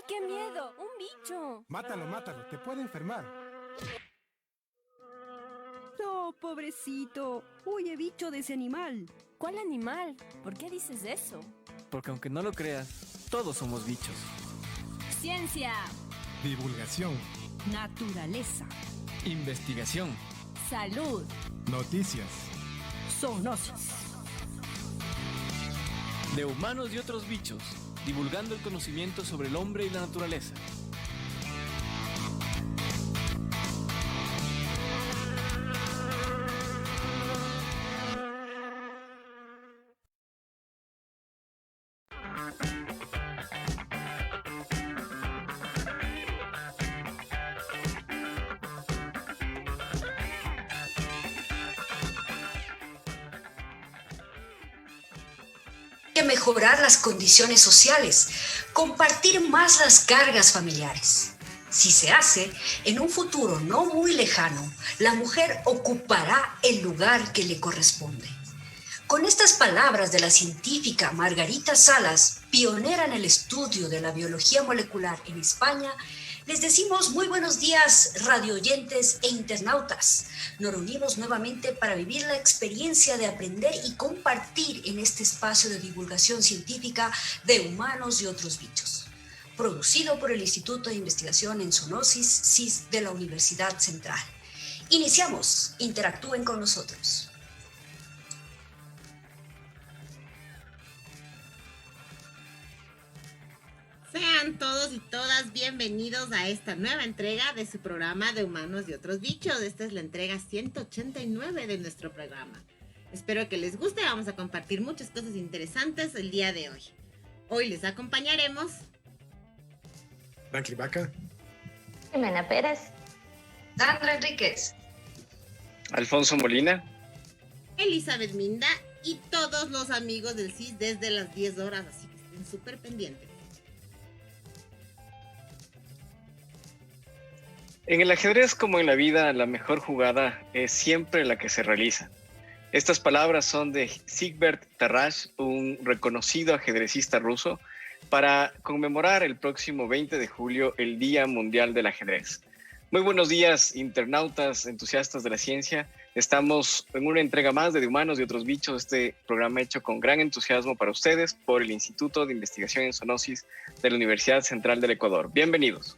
qué miedo! ¡Un bicho! Mátalo, te puede enfermar. No, pobrecito. Huye bicho de ese animal. ¿Cuál animal? ¿Por qué dices eso? Porque aunque no lo creas, todos somos bichos. Ciencia, Divulgación, Naturaleza. Investigación. salud, noticias. Zoonosis. De humanos y otros bichos, divulgando el conocimiento sobre el hombre y la naturaleza. Que mejorar las condiciones sociales, compartir más las cargas familiares. Si se hace, en un futuro no muy lejano, la mujer ocupará el lugar que le corresponde. Con estas palabras de la científica Margarita Salas, pionera en el estudio de la biología molecular en España, les decimos muy buenos días, radioyentes e internautas. Nos reunimos nuevamente para vivir la experiencia de aprender y compartir en este espacio de divulgación científica de humanos y otros bichos. Producido por el Instituto de Investigación en Zoonosis, CIS de la Universidad Central. Iniciamos. Interactúen con nosotros. Sean todos y todas bienvenidos a esta nueva entrega de su programa de Humanos y Otros Bichos. Esta es la entrega 189 de nuestro programa. Espero que les guste, vamos a compartir muchas cosas interesantes el día de hoy. Hoy les acompañaremos Franklin Vaca. Jimena Pérez. Sandra Enríquez. Alfonso Molina. Elizabeth Minda y todos los amigos del CIS desde las 10 horas, así que estén súper pendientes. En el ajedrez, como en la vida, la mejor jugada es siempre la que se realiza. Estas palabras son de Sigbert Tarrasch, un reconocido ajedrecista ruso, para conmemorar el próximo 20 de julio el Día Mundial del Ajedrez. Muy buenos días, internautas, entusiastas de la ciencia. Estamos en una entrega más de Humanos y Otros Bichos, este programa hecho con gran entusiasmo para ustedes por el Instituto de Investigación en Zoonosis de la Universidad Central del Ecuador. Bienvenidos.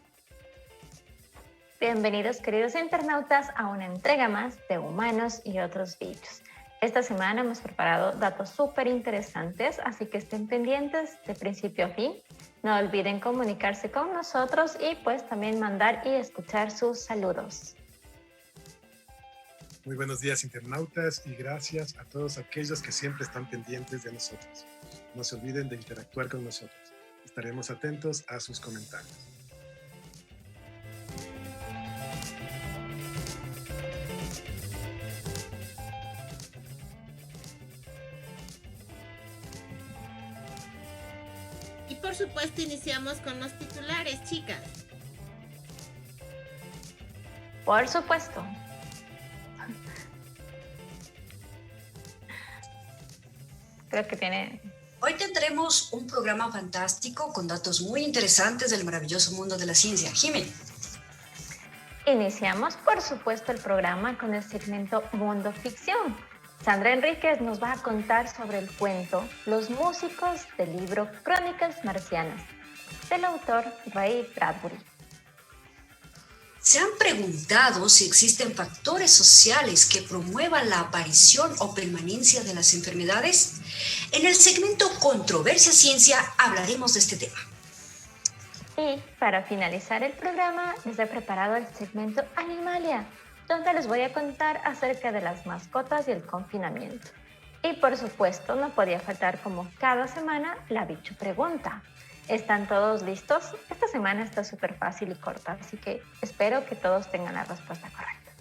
Bienvenidos, queridos internautas, a una entrega más de Humanos y Otros Bichos. Esta semana hemos preparado datos súper interesantes, así que estén pendientes de principio a fin. No olviden comunicarse con nosotros y pues también mandar y escuchar sus saludos. Muy buenos días, internautas, y gracias a todos aquellos que siempre están pendientes de nosotros. No se olviden de interactuar con nosotros. Estaremos atentos a sus comentarios. Y por supuesto iniciamos con los titulares, chicas. Por supuesto. Creo que tiene... Hoy tendremos un programa fantástico con datos muy interesantes del maravilloso mundo de la ciencia. Jimena. Iniciamos, por supuesto, el programa con el segmento Mundo Ficción. Sandra Enríquez nos va a contar sobre el cuento Los músicos del libro Crónicas Marcianas, del autor Ray Bradbury. ¿Se han preguntado si existen factores sociales que promuevan la aparición o permanencia de las enfermedades? En el segmento Controversia Ciencia hablaremos de este tema. Y para finalizar el programa, les he preparado el segmento Animalia, donde les voy a contar acerca de las mascotas y el confinamiento. Y por supuesto, no podía faltar como cada semana la Bicho Pregunta. ¿Están todos listos? Esta semana está súper fácil y corta, así que espero que todos tengan la respuesta correcta.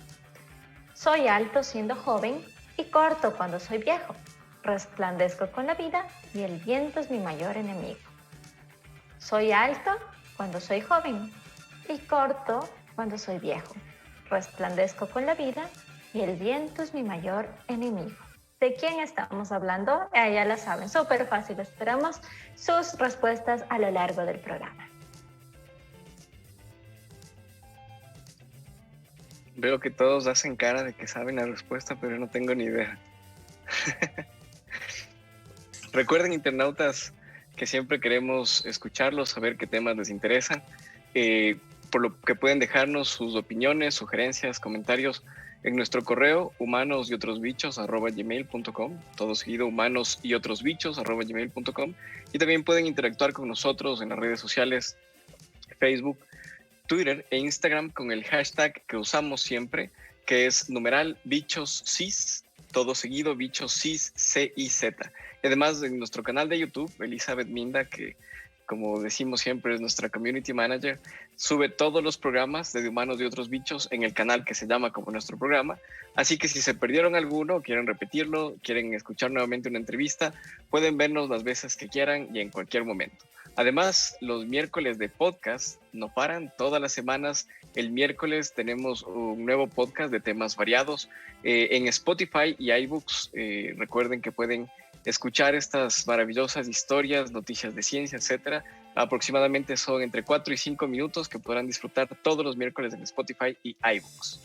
Soy alto siendo joven y corto cuando soy viejo. Resplandezco con la vida y el viento es mi mayor enemigo. Soy alto cuando soy joven y corto cuando soy viejo. Resplandezco con la vida y el viento es mi mayor enemigo. ¿De quién estamos hablando? Ya la saben, súper fácil. Esperamos sus respuestas a lo largo del programa. Veo que todos hacen cara de que saben la respuesta, pero no tengo ni idea. Recuerden, internautas, que siempre queremos escucharlos, saber qué temas les interesan, por lo que pueden dejarnos sus opiniones, sugerencias, comentarios en nuestro correo humanosyOtrosBichos@gmail.com, todo seguido humanosyOtrosBichos@gmail.com, y también pueden interactuar con nosotros en las redes sociales, Facebook, Twitter e Instagram con el hashtag que usamos siempre, que es #bichoscis, todo seguido, bichoscis, CIZ. Y además en nuestro canal de YouTube, Elizabeth Minda, que como decimos siempre es nuestra community manager, sube todos los programas de Humanos y Otros Bichos en el canal que se llama como nuestro programa. Así que si se perdieron alguno, quieren repetirlo, quieren escuchar nuevamente una entrevista, pueden vernos las veces que quieran y en cualquier momento. Además, los miércoles de podcast no paran, todas las semanas. El miércoles tenemos un nuevo podcast de temas variados en Spotify y iBooks. Recuerden que pueden escuchar estas maravillosas historias, noticias de ciencia, etcétera. Aproximadamente son entre 4 y 5 minutos que podrán disfrutar todos los miércoles en Spotify y iBooks.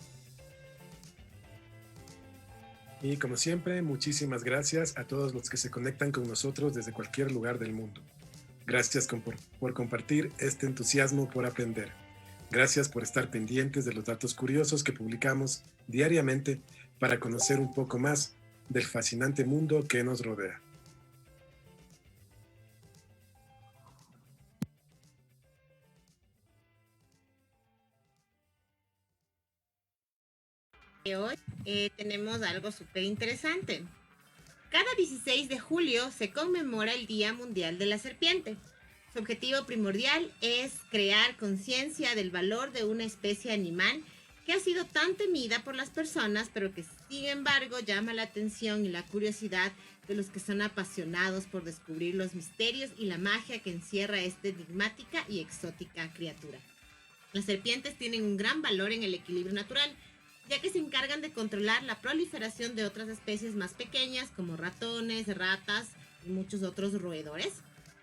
Y como siempre, muchísimas gracias a todos los que se conectan con nosotros desde cualquier lugar del mundo. Gracias por compartir este entusiasmo por aprender. Gracias por estar pendientes de los datos curiosos que publicamos diariamente para conocer un poco más del fascinante mundo que nos rodea. Hoy tenemos algo súper interesante. Cada 16 de julio se conmemora el Día Mundial de la Serpiente. Su objetivo primordial es crear conciencia del valor de una especie animal que ha sido tan temida por las personas, pero que sin embargo llama la atención y la curiosidad de los que son apasionados por descubrir los misterios y la magia que encierra esta enigmática y exótica criatura. Las serpientes tienen un gran valor en el equilibrio natural, ya que se encargan de controlar la proliferación de otras especies más pequeñas como ratones, ratas y muchos otros roedores.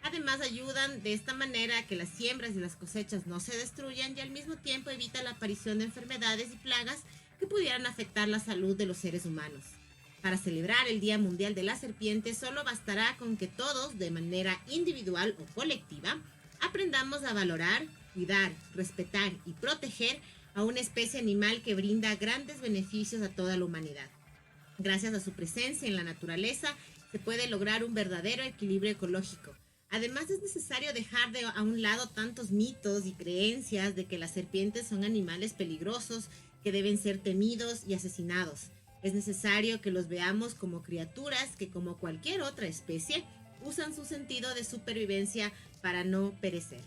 Además, ayudan de esta manera a que las siembras y las cosechas no se destruyan y al mismo tiempo evita la aparición de enfermedades y plagas que pudieran afectar la salud de los seres humanos. Para celebrar el Día Mundial de la Serpiente, solo bastará con que todos, de manera individual o colectiva, aprendamos a valorar, cuidar, respetar y proteger a una especie animal que brinda grandes beneficios a toda la humanidad. Gracias a su presencia en la naturaleza, se puede lograr un verdadero equilibrio ecológico. Además, es necesario dejar a un lado tantos mitos y creencias de que las serpientes son animales peligrosos que deben ser temidos y asesinados. Es necesario que los veamos como criaturas que, como cualquier otra especie, usan su sentido de supervivencia para no perecer.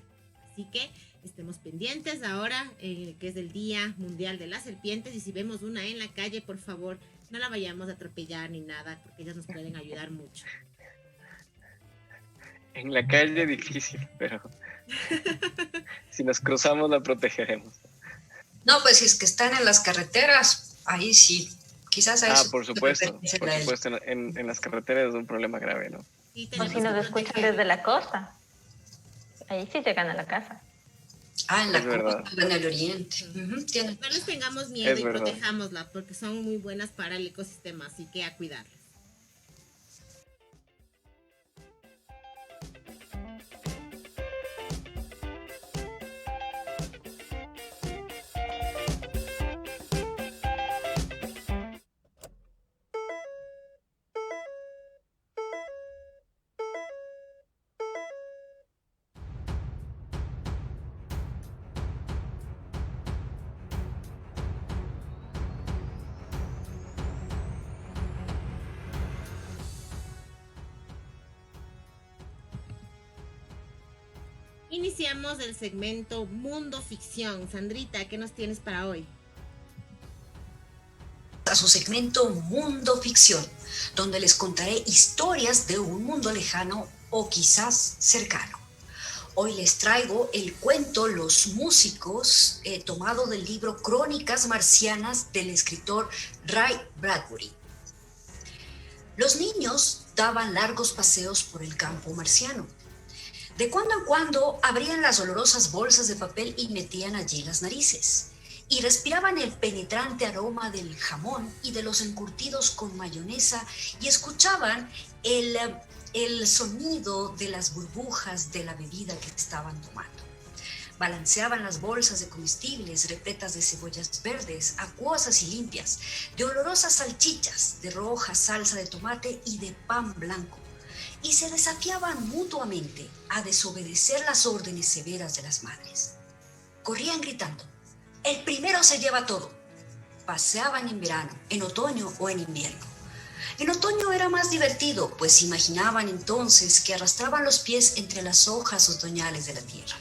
Así que estemos pendientes ahora, que es el Día Mundial de las Serpientes, y si vemos una en la calle, por favor, no la vayamos a atropellar ni nada, porque ellas nos pueden ayudar mucho. En la calle difícil, pero si nos cruzamos la protegeremos. No, pues si es que están en las carreteras, ahí sí, quizás a eso. Por supuesto, en las carreteras es un problema grave, ¿no? Sí, o si nos escuchan desde la costa, ahí sí llegan a la casa. En la costa, en el oriente. No les tengamos miedo y protejámosla, porque son muy buenas para el ecosistema, así que a cuidarlas. Iniciamos el segmento Mundo Ficción. Sandrita, ¿qué nos tienes para hoy? A su segmento Mundo Ficción, donde les contaré historias de un mundo lejano o quizás cercano. Hoy les traigo el cuento Los Músicos, tomado del libro Crónicas Marcianas del escritor Ray Bradbury. Los niños daban largos paseos por el campo marciano. De cuando en cuando abrían las olorosas bolsas de papel y metían allí las narices. y respiraban el penetrante aroma del jamón y de los encurtidos con mayonesa y escuchaban el sonido de las burbujas de la bebida que estaban tomando. Balanceaban las bolsas de comestibles repletas de cebollas verdes, acuosas y limpias, de olorosas salchichas, de roja salsa de tomate y de pan blanco, y se desafiaban mutuamente a desobedecer las órdenes severas de las madres. Corrían gritando: el primero se lleva todo. Paseaban en verano, en otoño o en invierno. En otoño era más divertido, pues imaginaban entonces que arrastraban los pies entre las hojas otoñales de la tierra.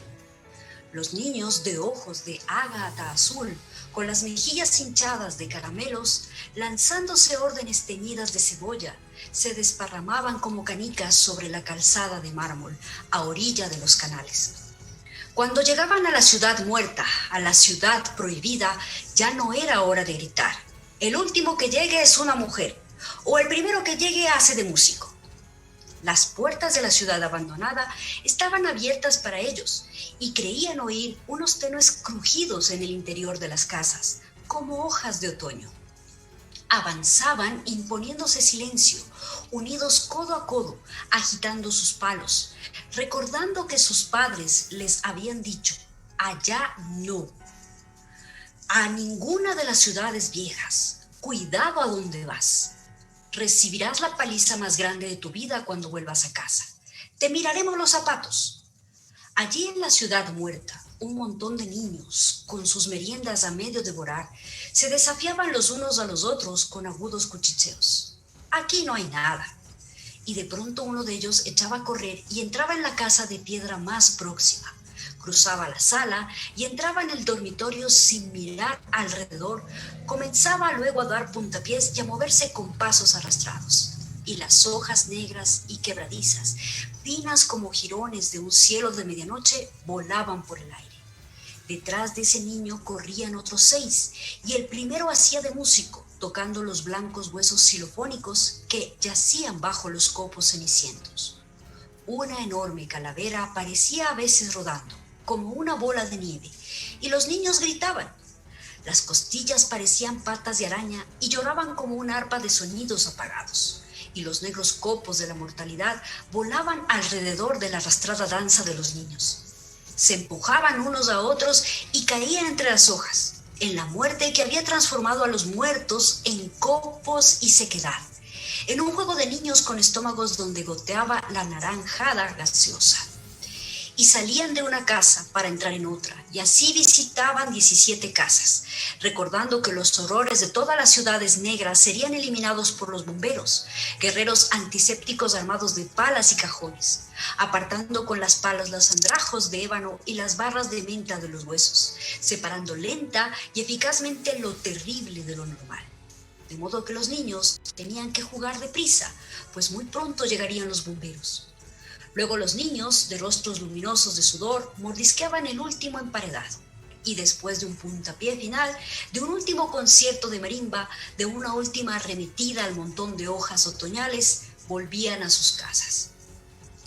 Los niños de ojos de ágata azul, con las mejillas hinchadas de caramelos, lanzándose órdenes teñidas de cebolla, se desparramaban como canicas sobre la calzada de mármol, a orilla de los canales. Cuando llegaban a la ciudad muerta, a la ciudad prohibida, ya no era hora de gritar: el último que llegue es una mujer, o el primero que llegue hace de músico. Las puertas de la ciudad abandonada estaban abiertas para ellos y creían oír unos tenues crujidos en el interior de las casas, como hojas de otoño. Avanzaban imponiéndose silencio, unidos codo a codo, agitando sus palos, recordando que sus padres les habían dicho: allá no, a ninguna de las ciudades viejas, cuidado a dónde vas. Recibirás la paliza más grande de tu vida cuando vuelvas a casa. Te miraremos los zapatos. Allí en la ciudad muerta, un montón de niños, con sus meriendas a medio devorar, se desafiaban los unos a los otros con agudos cuchicheos. Aquí no hay nada. Y de pronto uno de ellos echaba a correr y entraba en la casa de piedra más próxima. Cruzaba la sala y entraba en el dormitorio sin mirar alrededor. Comenzaba luego a dar puntapiés y a moverse con pasos arrastrados. Y las hojas negras y quebradizas, finas como jirones de un cielo de medianoche, volaban por el aire. Detrás de ese niño corrían otros 6, y el primero hacía de músico, tocando los blancos huesos xilofónicos que yacían bajo los copos cenicientos. Una enorme calavera aparecía a veces rodando, como una bola de nieve, y los niños gritaban. Las costillas parecían patas de araña y lloraban como un arpa de sonidos apagados, y los negros copos de la mortalidad volaban alrededor de la arrastrada danza de los niños. Se empujaban unos a otros y caían entre las hojas, en la muerte que había transformado a los muertos en copos y sequedad, en un juego de niños con estómagos donde goteaba la naranjada gaseosa. Y salían de una casa para entrar en otra, y así visitaban 17 casas, recordando que los horrores de todas las ciudades negras serían eliminados por los bomberos, guerreros antisépticos armados de palas y cajones, apartando con las palas los andrajos de ébano y las barras de menta de los huesos, separando lenta y eficazmente lo terrible de lo normal. De modo que los niños tenían que jugar deprisa, pues muy pronto llegarían los bomberos. Luego los niños, de rostros luminosos de sudor, mordisqueaban el último emparedado. Y después de un puntapié final, de un último concierto de marimba, de una última arremetida al montón de hojas otoñales, volvían a sus casas.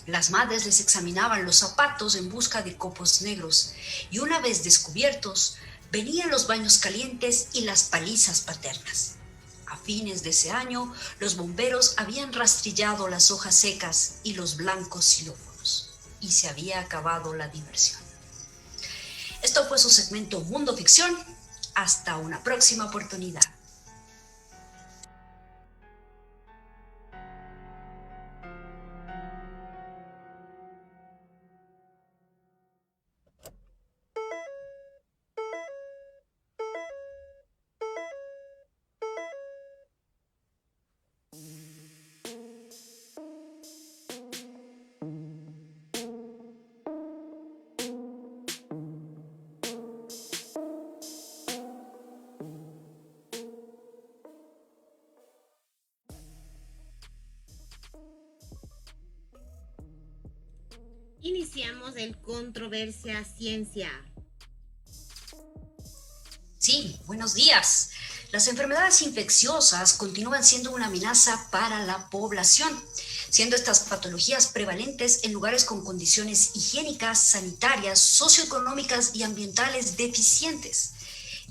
Las madres les examinaban los zapatos en busca de copos negros, y una vez descubiertos, venían los baños calientes y las palizas paternas. A fines de ese año, los bomberos habían rastrillado las hojas secas y los blancos xilófonos, y se había acabado la diversión. Esto fue su segmento Mundo Ficción. Hasta una próxima oportunidad. Iniciamos el Controversia Ciencia. Sí, buenos días. Las enfermedades infecciosas continúan siendo una amenaza para la población, siendo estas patologías prevalentes en lugares con condiciones higiénicas, sanitarias, socioeconómicas y ambientales deficientes.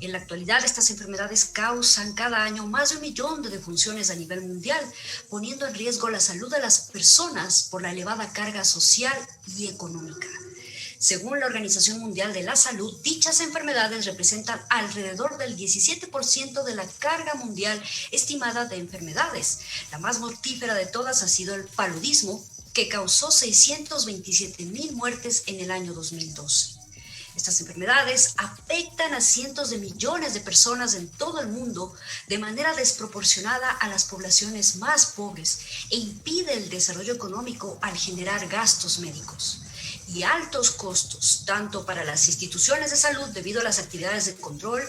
En la actualidad, estas enfermedades causan cada año más de 1 millón de defunciones a nivel mundial, poniendo en riesgo la salud de las personas por la elevada carga social y económica. Según la Organización Mundial de la Salud, dichas enfermedades representan alrededor del 17% de la carga mundial estimada de enfermedades. La más mortífera de todas ha sido el paludismo, que causó 627,000 muertes en el año 2012. Estas enfermedades afectan a cientos de millones de personas en todo el mundo de manera desproporcionada a las poblaciones más pobres e impide el desarrollo económico al generar gastos médicos y altos costos, tanto para las instituciones de salud debido a las actividades de control,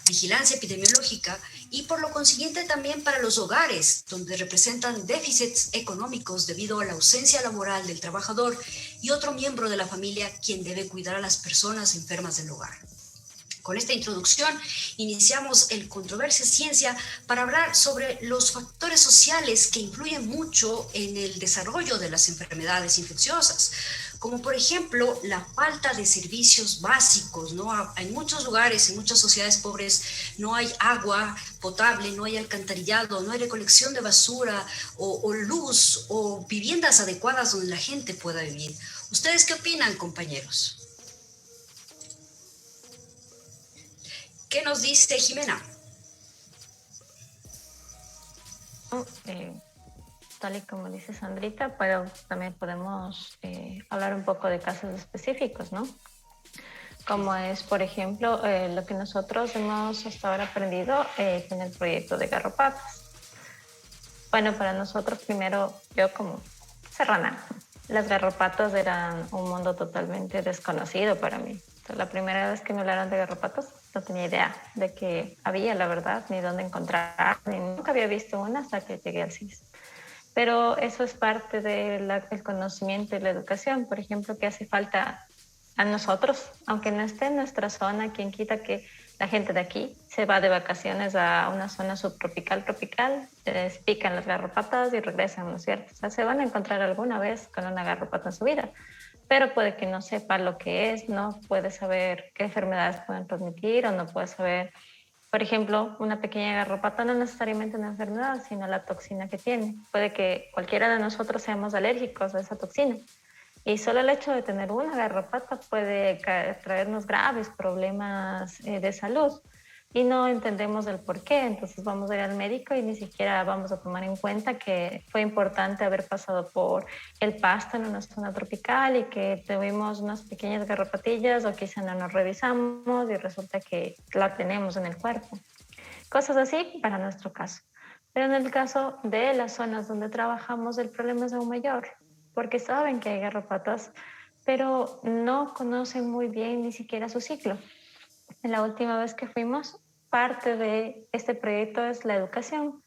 vigilancia epidemiológica y por lo consiguiente también para los hogares, donde representan déficits económicos debido a la ausencia laboral del trabajador y otro miembro de la familia quien debe cuidar a las personas enfermas del hogar. Con esta introducción iniciamos el Controversia Ciencia para hablar sobre los factores sociales que influyen mucho en el desarrollo de las enfermedades infecciosas, como por ejemplo la falta de servicios básicos, ¿no? En muchos lugares, en muchas sociedades pobres, no hay agua potable, no hay alcantarillado, no hay recolección de basura o luz o viviendas adecuadas donde la gente pueda vivir. ¿Ustedes qué opinan, compañeros? ¿Qué nos dice Jimena? Tal y como dice Sandrita, pero también podemos hablar un poco de casos específicos, ¿no? Como es, por ejemplo, lo que nosotros hemos hasta ahora aprendido con el proyecto de garrapatas. Bueno, para nosotros primero, yo como serrana, las garrapatas eran un mundo totalmente desconocido para mí. Entonces, la primera vez que me hablaron de garrapatas, no tenía idea de que había, la verdad, ni dónde encontrar, ni nunca había visto una hasta que llegué al CIS. Pero eso es parte del conocimiento y la educación, por ejemplo, que hace falta a nosotros, aunque no esté en nuestra zona, quien quita que la gente de aquí se va de vacaciones a una zona subtropical, tropical, les pican las garrapatas y regresan, ¿no es cierto? O sea, se van a encontrar alguna vez con una garrapata en su vida, pero puede que no sepa lo que es, no puede saber qué enfermedades pueden transmitir o no puede saber, por ejemplo, una pequeña garrapata no necesariamente una enfermedad, sino la toxina que tiene. Puede que cualquiera de nosotros seamos alérgicos a esa toxina y solo el hecho de tener una garrapata puede traernos graves problemas de salud y no entendemos el por qué. Entonces vamos a ir al médico y ni siquiera vamos a tomar en cuenta que fue importante haber pasado por el pasto en una zona tropical y que tuvimos unas pequeñas garrapatillas o quizá no nos revisamos y resulta que la tenemos en el cuerpo. Cosas así para nuestro caso. Pero en el caso de las zonas donde trabajamos el problema es aún mayor, porque saben que hay garrapatas, pero no conocen muy bien ni siquiera su ciclo. En la última vez que fuimos, parte de este proyecto es la educación.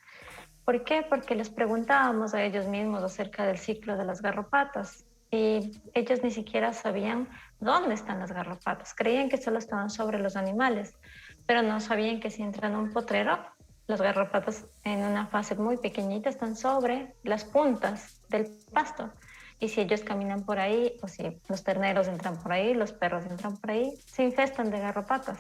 ¿Por qué? Porque les preguntábamos a ellos mismos acerca del ciclo de las garrapatas y ellos ni siquiera sabían dónde están las garrapatas. Creían que solo estaban sobre los animales, pero no sabían que si entran a un potrero, las garrapatas en una fase muy pequeñita están sobre las puntas del pasto. Y si ellos caminan por ahí, o si los terneros entran por ahí, los perros entran por ahí, se infestan de garrapatas.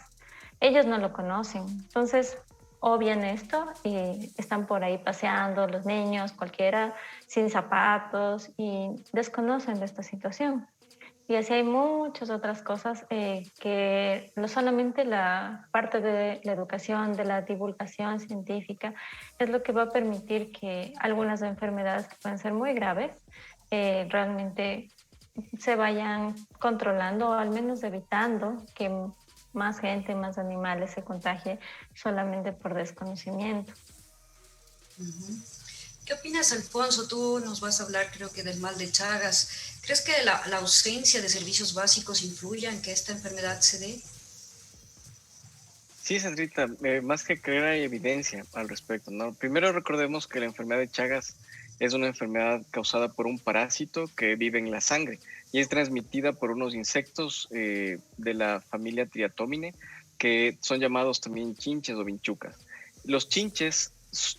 Ellos no lo conocen. Entonces, obvian esto y están por ahí paseando, los niños, cualquiera, sin zapatos y desconocen de esta situación. Y así hay muchas otras cosas que no solamente la parte de la educación, de la divulgación científica, es lo que va a permitir que algunas enfermedades que pueden ser muy graves realmente se vayan controlando o al menos evitando que más gente, más animales se contagien solamente por desconocimiento. ¿Qué opinas, Alfonso? Tú nos vas a hablar, creo que, del mal de Chagas. ¿Crees que la ausencia de servicios básicos influye en que esta enfermedad se dé? Sí, Sandrita, más que creer hay evidencia al respecto, ¿no? Primero recordemos que la enfermedad de Chagas es una enfermedad causada por un parásito que vive en la sangre y es transmitida por unos insectos de la familia Triatomine que son llamados también chinches o vinchucas. Los chinches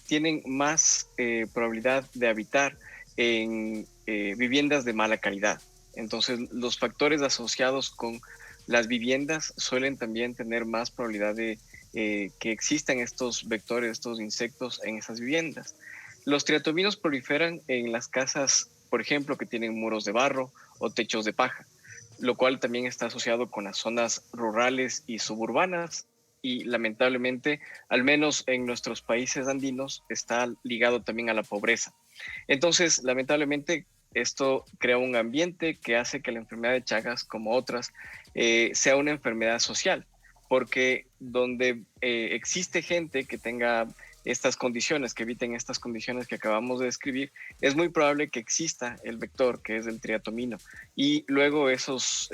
tienen más probabilidad de habitar en viviendas de mala calidad. Entonces, los factores asociados con las viviendas suelen también tener más probabilidad de que existan estos vectores, estos insectos en esas viviendas. Los triatominos proliferan en las casas, por ejemplo, que tienen muros de barro o techos de paja, lo cual también está asociado con las zonas rurales y suburbanas y lamentablemente, al menos en nuestros países andinos, está ligado también a la pobreza. Entonces, lamentablemente, esto crea un ambiente que hace que la enfermedad de Chagas, como otras, sea una enfermedad social, porque donde existe gente que tenga estas condiciones, que eviten estas condiciones que acabamos de describir, es muy probable que exista el vector, que es el triatomino. Y luego los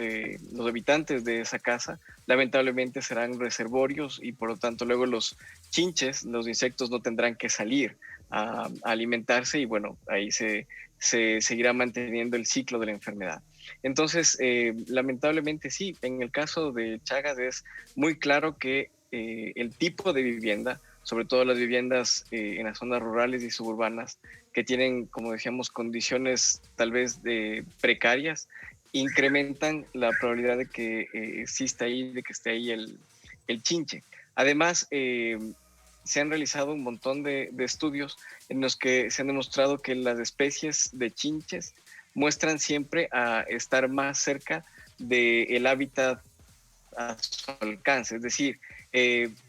habitantes de esa casa, lamentablemente serán reservorios y por lo tanto luego los chinches, los insectos no tendrán que salir a alimentarse y bueno, ahí se seguirá manteniendo el ciclo de la enfermedad. Entonces, lamentablemente sí, en el caso de Chagas es muy claro que el tipo de vivienda, sobre todo las viviendas en las zonas rurales y suburbanas, que tienen, como decíamos, condiciones tal vez precarias, incrementan la probabilidad de que exista ahí, de que esté ahí el chinche. Además, se han realizado un montón de estudios en los que se han demostrado que las especies de chinches muestran siempre a estar más cerca del hábitat a su alcance, es decir,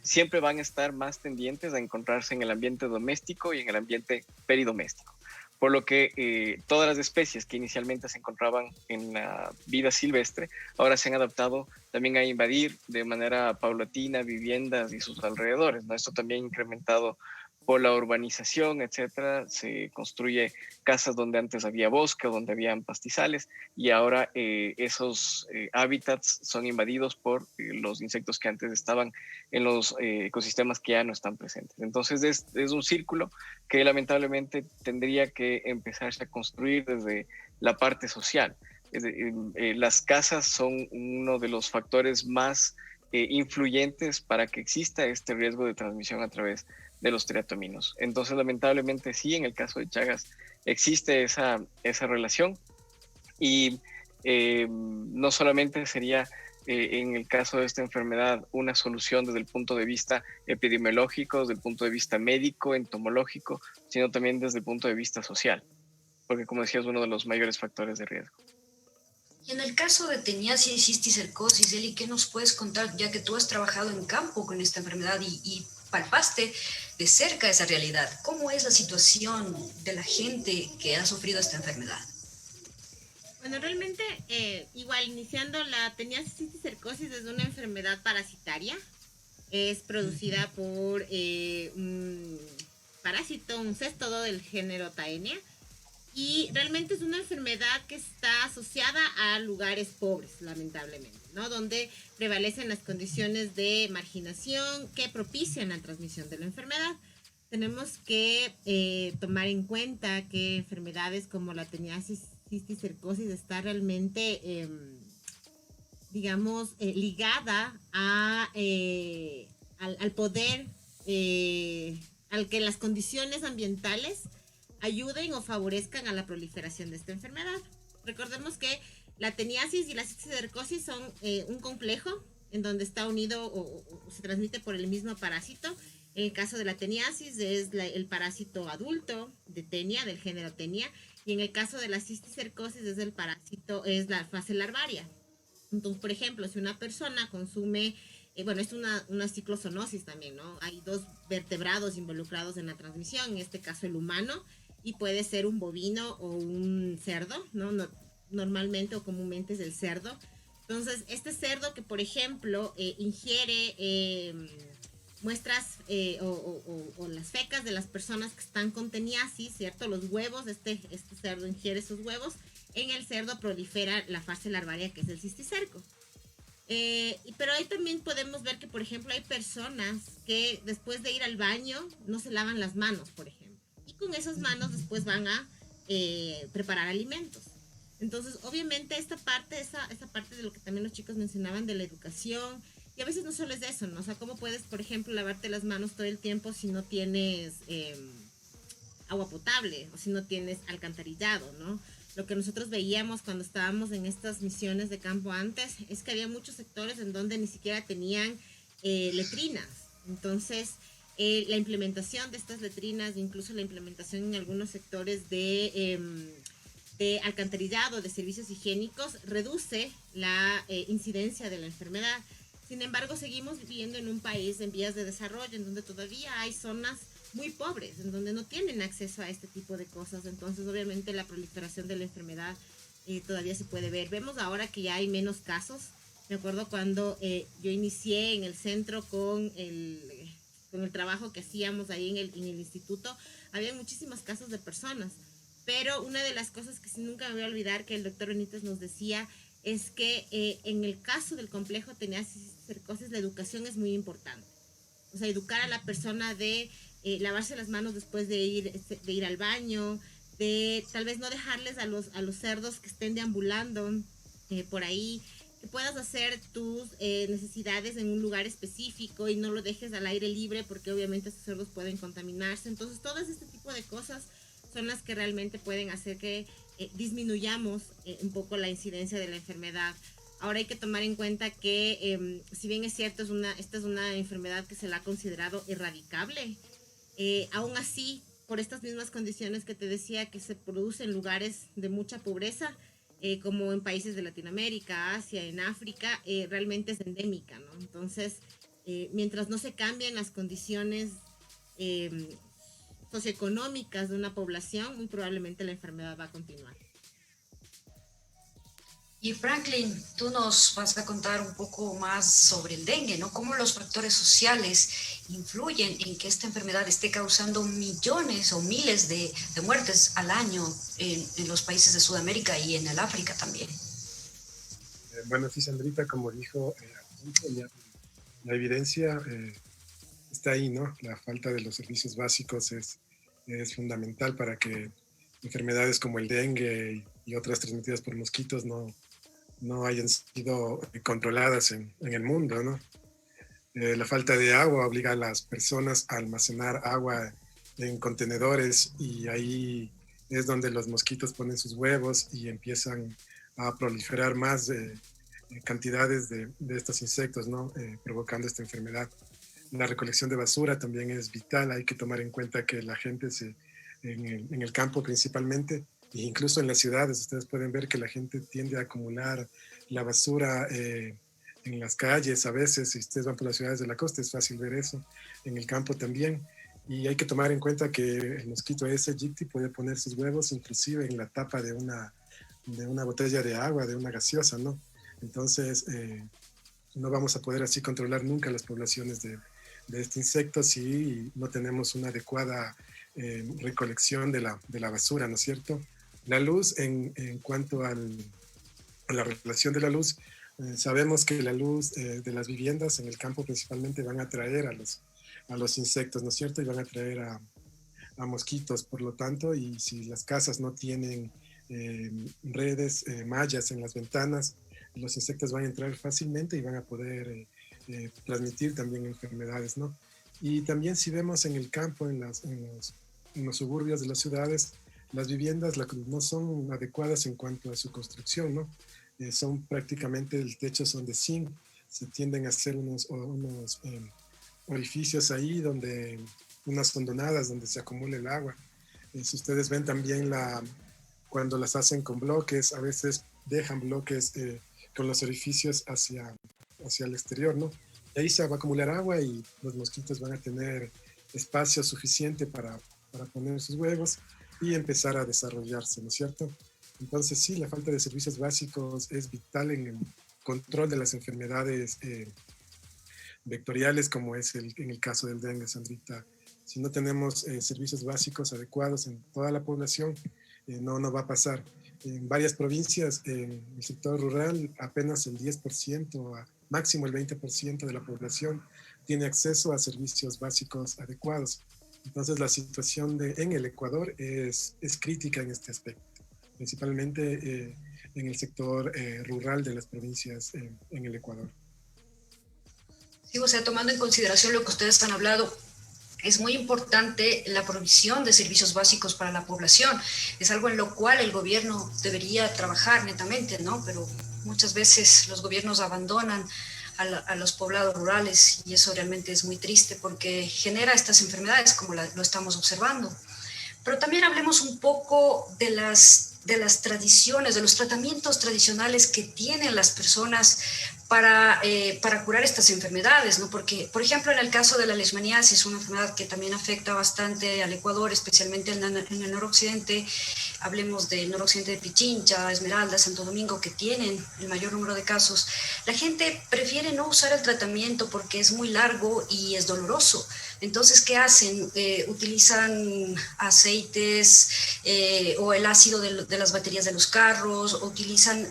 siempre van a estar más tendientes a encontrarse en el ambiente doméstico y en el ambiente peridoméstico. Por lo que todas las especies que inicialmente se encontraban en la vida silvestre, ahora se han adaptado también a invadir de manera paulatina viviendas y sus alrededores, ¿no? Esto también ha incrementado por la urbanización, etcétera. Se construye casas donde antes había bosque o donde habían pastizales y ahora esos hábitats son invadidos por los insectos que antes estaban en los ecosistemas que ya no están presentes. Entonces es un círculo que lamentablemente tendría que empezarse a construir desde la parte social. Las casas son uno de los factores más influyentes para que exista este riesgo de transmisión a través de los triatominos. Entonces, lamentablemente sí, en el caso de Chagas existe esa relación y no solamente sería en el caso de esta enfermedad una solución desde el punto de vista epidemiológico, desde el punto de vista médico, entomológico, sino también desde el punto de vista social, porque como decía es uno de los mayores factores de riesgo. Y en el caso de teniasis y cisticercosis, Eli, ¿qué nos puedes contar, ya que tú has trabajado en campo con esta enfermedad y palpaste de cerca esa realidad? ¿Cómo es la situación de la gente que ha sufrido esta enfermedad? Bueno, realmente, igual, iniciando, la teniasis y cisticercosis es una enfermedad parasitaria. Es producida por un parásito, un céstodo del género Taenia. Y realmente es una enfermedad que está asociada a lugares pobres, lamentablemente, ¿no? Donde prevalecen las condiciones de marginación que propician la transmisión de la enfermedad. Tenemos que tomar en cuenta que enfermedades como la teniasis, cisticercosis está realmente, ligada al poder, al que las condiciones ambientales ayuden o favorezcan a la proliferación de esta enfermedad. Recordemos que la teniasis y la cisticercosis son un complejo en donde está unido o se transmite por el mismo parásito. En el caso de la teniasis es el parásito adulto de Tenia, del género Tenia, y en el caso de la cisticercosis es la fase larvaria. Entonces, por ejemplo, si una persona consume, es una ciclozoonosis también, ¿no? Hay dos vertebrados involucrados en la transmisión, en este caso el humano, y puede ser un bovino o un cerdo, ¿no? Normalmente o comúnmente es el cerdo. Entonces, este cerdo que, por ejemplo, ingiere muestras o las fecas de las personas que están con teniasis, ¿cierto? Los huevos, este cerdo ingiere esos huevos, en el cerdo prolifera la fase larvaria, que es el cisticerco. Pero ahí también podemos ver que, por ejemplo, hay personas que después de ir al baño no se lavan las manos, por ejemplo. Y con esas manos después van a preparar alimentos. Entonces, obviamente, esta parte de lo que también los chicos mencionaban de la educación, y a veces no solo es de eso, ¿no? O sea, ¿cómo puedes, por ejemplo, lavarte las manos todo el tiempo si no tienes agua potable o si no tienes alcantarillado, ¿no? Lo que nosotros veíamos cuando estábamos en estas misiones de campo antes es que había muchos sectores en donde ni siquiera tenían letrinas. Entonces, la implementación de estas letrinas, incluso la implementación en algunos sectores de alcantarillado, de servicios higiénicos, reduce la incidencia de la enfermedad. Sin embargo, seguimos viviendo en un país en vías de desarrollo, en donde todavía hay zonas muy pobres, en donde no tienen acceso a este tipo de cosas. Entonces, obviamente, la proliferación de la enfermedad todavía se puede ver. Vemos ahora que ya hay menos casos. Me acuerdo cuando yo inicié en el centro con el trabajo que hacíamos ahí en el instituto, había muchísimos casos de personas. Pero una de las cosas que nunca me voy a olvidar que el doctor Benítez nos decía es que en el caso del complejo teneasis cercosis, la educación es muy importante. O sea, educar a la persona de lavarse las manos después de ir al baño, de tal vez no dejarles a los cerdos que estén deambulando por ahí, que puedas hacer tus necesidades en un lugar específico y no lo dejes al aire libre porque obviamente esos cerdos pueden contaminarse. Entonces, todo este tipo de cosas son las que realmente pueden hacer que disminuyamos un poco la incidencia de la enfermedad. Ahora hay que tomar en cuenta que si bien es cierto, esta es una enfermedad que se la ha considerado erradicable, aún así, por estas mismas condiciones que te decía que se produce en lugares de mucha pobreza, como en países de Latinoamérica, Asia, en África, realmente es endémica, ¿no? Entonces, mientras no se cambien las condiciones socioeconómicas de una población, muy probablemente la enfermedad va a continuar. Y Franklin, tú nos vas a contar un poco más sobre el dengue, ¿no? Cómo los factores sociales influyen en que esta enfermedad esté causando millones o miles de muertes al año en los países de Sudamérica y en el África también. Bueno, sí, Sandrita, como dijo, la evidencia está ahí, ¿no? La falta de los servicios básicos es fundamental para que enfermedades como el dengue y otras transmitidas por mosquitos no hayan sido controladas en el mundo, ¿no? La falta de agua obliga a las personas a almacenar agua en contenedores y ahí es donde los mosquitos ponen sus huevos y empiezan a proliferar más cantidades de estos insectos, ¿no? Provocando esta enfermedad. La recolección de basura también es vital. Hay que tomar en cuenta que la gente en el campo principalmente, e incluso en las ciudades, ustedes pueden ver que la gente tiende a acumular la basura en las calles a veces. Si ustedes van por las ciudades de la costa es fácil ver eso, en el campo también. Y hay que tomar en cuenta que el mosquito ese Yicti puede poner sus huevos inclusive en la tapa de una botella de agua, de una gaseosa, ¿no? Entonces no vamos a poder así controlar nunca las poblaciones de este insecto si no tenemos una adecuada recolección de la basura, ¿no es cierto? La luz, en cuanto a la relación de la luz, sabemos que la luz de las viviendas en el campo principalmente van a atraer a los insectos, ¿no es cierto? Y van a atraer a mosquitos, por lo tanto, y si las casas no tienen redes, mallas en las ventanas, los insectos van a entrar fácilmente y van a poder transmitir también enfermedades, ¿no? Y también si vemos en el campo, en los suburbios de las ciudades, las viviendas no son adecuadas en cuanto a su construcción, ¿no? Son prácticamente, el techo son de zinc, se tienden a hacer unos orificios ahí, unas hondonadas donde se acumula el agua. Si ustedes ven también cuando las hacen con bloques, a veces dejan bloques con los orificios hacia el exterior, ¿no? Y ahí se va a acumular agua y los mosquitos van a tener espacio suficiente para poner sus huevos y empezar a desarrollarse, ¿no es cierto? Entonces sí, la falta de servicios básicos es vital en el control de las enfermedades vectoriales, como es en el caso del dengue, Sandrita. Si no tenemos servicios básicos adecuados en toda la población, no va a pasar. En varias provincias, en el sector rural, apenas el 10%, máximo el 20% de la población tiene acceso a servicios básicos adecuados. Entonces la situación en el Ecuador es crítica en este aspecto, principalmente en el sector rural de las provincias en el Ecuador. Sí, o sea, tomando en consideración lo que ustedes han hablado, es muy importante la provisión de servicios básicos para la población. Es algo en lo cual el gobierno debería trabajar netamente, ¿no? Pero muchas veces los gobiernos abandonan a los poblados rurales, y eso realmente es muy triste porque genera estas enfermedades como lo estamos observando. Pero también hablemos un poco de las tradiciones, de los tratamientos tradicionales que tienen las personas para curar estas enfermedades, ¿no? Porque, por ejemplo, en el caso de la leishmaniasis, una enfermedad que también afecta bastante al Ecuador, especialmente en el noroccidente, hablemos del noroccidente de Pichincha, Esmeralda, Santo Domingo, que tienen el mayor número de casos, la gente prefiere no usar el tratamiento porque es muy largo y es doloroso. Entonces, ¿qué hacen? Utilizan aceites o el ácido de las baterías de los carros, utilizan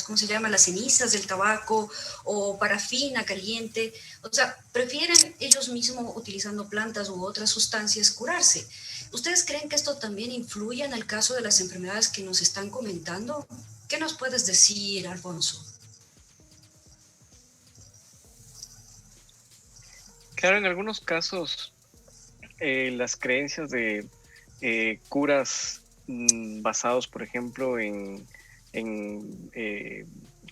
¿cómo se llama? Las cenizas del tabaco o parafina caliente. O sea, prefieren ellos mismos, utilizando plantas u otras sustancias, curarse. ¿Ustedes creen que esto también influye en el caso de las enfermedades que nos están comentando? ¿Qué nos puedes decir, Alfonso? Claro, en algunos casos las creencias de curas basados, por ejemplo,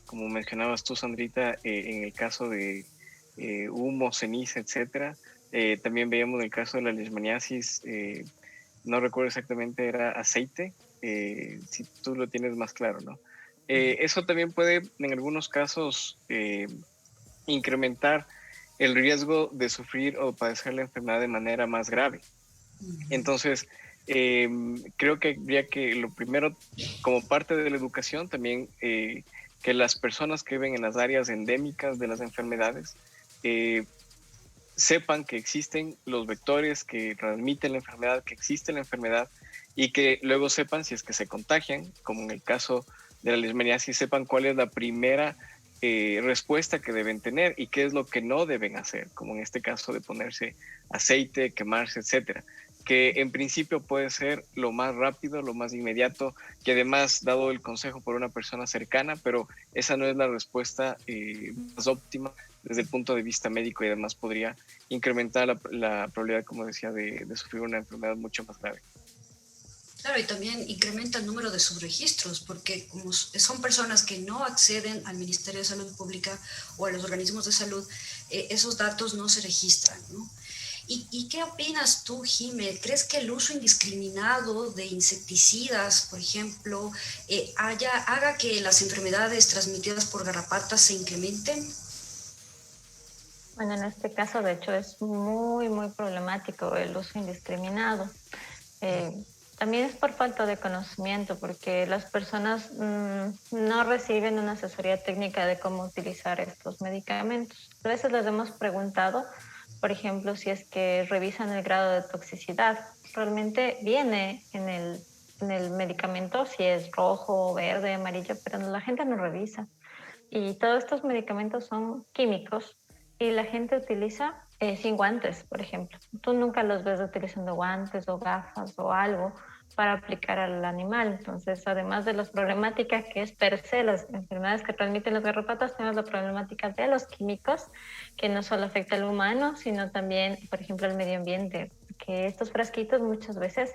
como mencionabas tú, Sandrita, en el caso de humo, ceniza, etcétera. También veíamos en el caso de la leishmaniasis, no recuerdo exactamente, era aceite, si tú lo tienes más claro, ¿no? Eso también puede, en algunos casos, incrementar el riesgo de sufrir o padecer la enfermedad de manera más grave. Entonces, creo que habría que, lo primero, como parte de la educación, también que las personas que viven en las áreas endémicas de las enfermedades sepan que existen los vectores que transmiten la enfermedad, que existe la enfermedad, y que luego sepan, si es que se contagian, como en el caso de la leishmaniasis, sepan cuál es la primera respuesta que deben tener y qué es lo que no deben hacer, como en este caso de ponerse aceite, quemarse, etcétera, que en principio puede ser lo más rápido, lo más inmediato, que además dado el consejo por una persona cercana, pero esa no es la respuesta más óptima desde el punto de vista médico, y además podría incrementar la probabilidad, como decía, de sufrir una enfermedad mucho más grave. Claro, y también incrementa el número de subregistros, porque como son personas que no acceden al Ministerio de Salud Pública o a los organismos de salud, esos datos no se registran, ¿no? ¿Y qué opinas tú, Jimé? ¿Crees que el uso indiscriminado de insecticidas, por ejemplo, haga que las enfermedades transmitidas por garrapatas se incrementen? Bueno, en este caso, de hecho, es muy, muy problemático el uso indiscriminado. También es por falta de conocimiento, porque las personas no reciben una asesoría técnica de cómo utilizar estos medicamentos. A veces les hemos preguntado, por ejemplo, si es que revisan el grado de toxicidad. Realmente viene en el medicamento si es rojo, verde, amarillo, pero la gente no revisa. Y todos estos medicamentos son químicos y la gente utiliza sin guantes, por ejemplo. Tú nunca los ves utilizando guantes o gafas o algo para aplicar al animal. Entonces, además de las problemáticas que es per se las enfermedades que transmiten las garrapatas, tenemos la problemática de los químicos, que no solo afecta al humano, sino también, por ejemplo, al medio ambiente. Que estos frasquitos muchas veces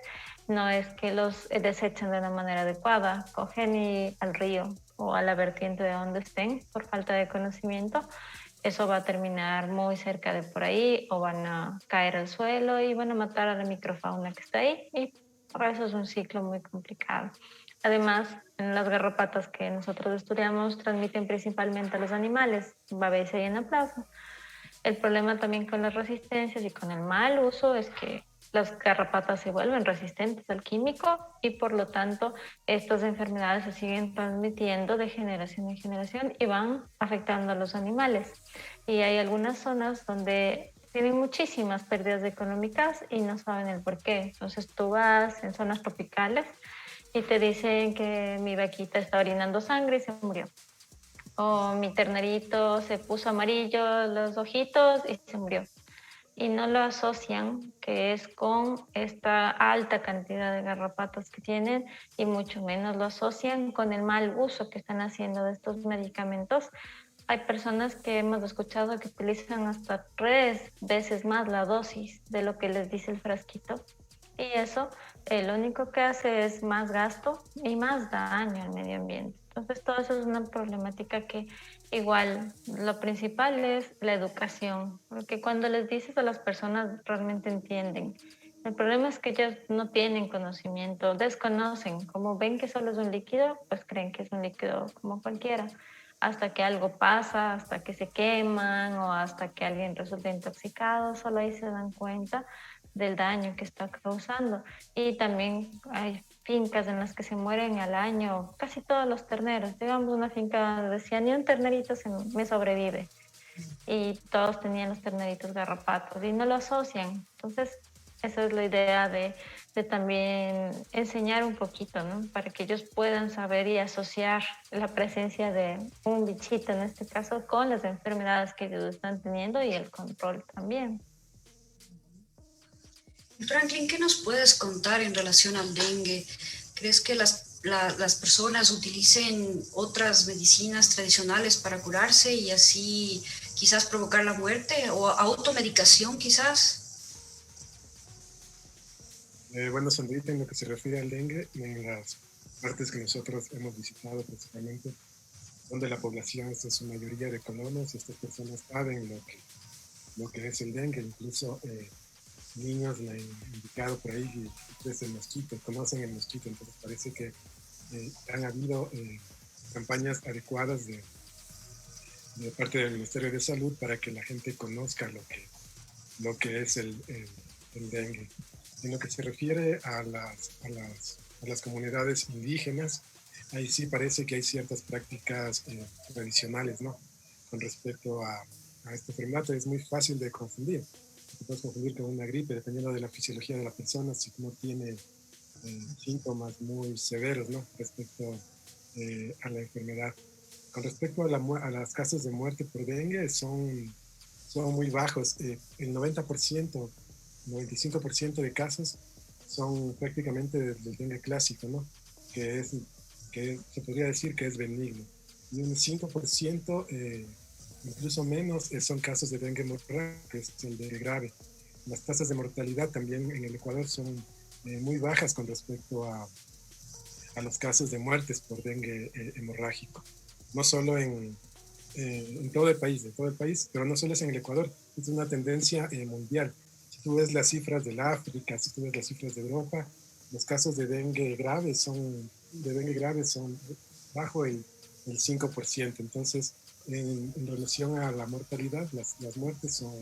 no es que los desechen de una manera adecuada, cogen y al río o a la vertiente de donde estén por falta de conocimiento. Eso va a terminar muy cerca de por ahí, o van a caer al suelo y van a matar a la microfauna que está ahí, y por eso es un ciclo muy complicado. Además, en las garrapatas que nosotros estudiamos transmiten principalmente a los animales, babésia y anaplasma. El problema también con las resistencias y con el mal uso es que las garrapatas se vuelven resistentes al químico y por lo tanto estas enfermedades se siguen transmitiendo de generación en generación y van afectando a los animales. Y hay algunas zonas donde tienen muchísimas pérdidas económicas y no saben el por qué. Entonces tú vas en zonas tropicales y te dicen que mi vaquita está orinando sangre y se murió. O mi ternerito se puso amarillo los ojitos y se murió. Y no lo asocian que es con esta alta cantidad de garrapatas que tienen, y mucho menos lo asocian con el mal uso que están haciendo de estos medicamentos. Hay personas que hemos escuchado que utilizan hasta 3 veces más la dosis de lo que les dice el frasquito, y eso lo único que hace es más gasto y más daño al medio ambiente. Entonces, todo eso es una problemática que igual lo principal es la educación, porque cuando les dices a las personas realmente entienden. El problema es que ellos no tienen conocimiento, desconocen, como ven que solo es un líquido, pues creen que es un líquido como cualquiera, hasta que algo pasa, hasta que se queman o hasta que alguien resulta intoxicado, solo ahí se dan cuenta del daño que está causando. Y también hay fincas en las que se mueren al año casi todos los terneros. Digamos, una finca decía, ni un ternerito me sobrevive. Y todos tenían los terneritos garrapatos y no lo asocian. Entonces, esa es la idea de también enseñar un poquito, ¿no? Para que ellos puedan saber y asociar la presencia de un bichito, en este caso, con las enfermedades que ellos están teniendo y el control también. Franklin, ¿qué nos puedes contar en relación al dengue? ¿Crees que las personas utilicen otras medicinas tradicionales para curarse y así quizás provocar la muerte o automedicación quizás? Bueno, Sandrita, en lo que se refiere al dengue, en las partes que nosotros hemos visitado principalmente, donde la población es en su mayoría de colonos, estas personas saben lo que es el dengue, incluso niños le han indicado por ahí que es el mosquito, conocen el mosquito, entonces parece que han habido campañas adecuadas de parte del Ministerio de Salud para que la gente conozca lo que es el dengue. En lo que se refiere a las comunidades indígenas, ahí sí parece que hay ciertas prácticas tradicionales, ¿no? Con respecto a esta enfermedad, es muy fácil de confundir. Se puede confundir con una gripe, dependiendo de la fisiología de la persona, si no tiene síntomas muy severos, ¿no? Respecto a la enfermedad. Con respecto a las casos de muerte por dengue, son muy bajos. El 90%, 95% de casos son prácticamente del dengue clásico, ¿no? Que se podría decir que es benigno. Y un 5%, incluso menos, son casos de dengue mortal, que es el dengue grave. Las tasas de mortalidad también en el Ecuador son muy bajas con respecto a los casos de muertes por dengue hemorrágico. No solo en todo el país, pero no solo es en el Ecuador, es una tendencia mundial. Si tú ves las cifras del África, si tú ves las cifras de Europa, los casos de dengue grave son bajo el 5%. Entonces, en relación a la mortalidad, las muertes son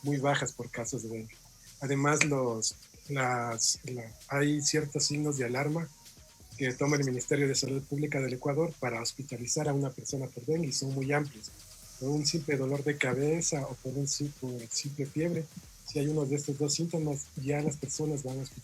muy bajas por casos de dengue. Además, hay ciertos signos de alarma que toma el Ministerio de Salud Pública del Ecuador para hospitalizar a una persona por dengue y son muy amplios. Por un simple dolor de cabeza o por simple fiebre, si hay uno de estos dos síntomas, ya las personas van a ser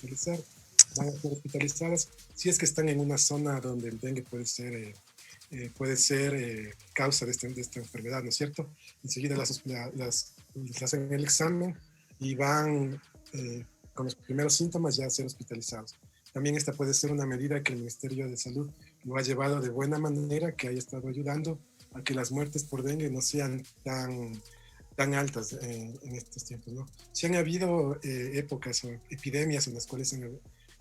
hospitalizadas si es que están en una zona donde el dengue puede ser causa de esta enfermedad, ¿no es cierto? Enseguida les hacen el examen y van con los primeros síntomas ya a ser hospitalizados. También esta puede ser una medida que el Ministerio de Salud lo ha llevado de buena manera, que haya estado ayudando a que las muertes por dengue no sean tan altas en estos tiempos, ¿no? Sí han habido épocas o epidemias en las cuales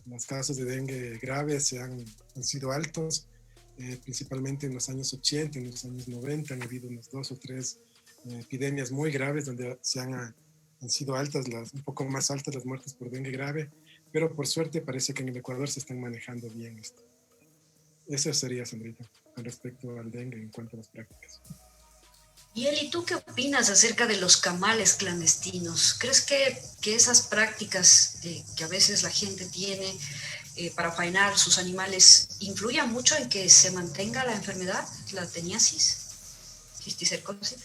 los casos de dengue graves han sido altos, principalmente en los años 80, en los años 90, han habido unas 2 o 3 epidemias muy graves donde han sido altas, un poco más altas las muertes por dengue grave, pero por suerte parece que en el Ecuador se están manejando bien esto. Eso sería, Sandrita, con respecto al dengue en cuanto a las prácticas. Y Eli, ¿tú qué opinas acerca de los camales clandestinos? ¿Crees que esas prácticas que a veces la gente tiene para faenar sus animales influyen mucho en que se mantenga la enfermedad, la teniasis, cisticercosis?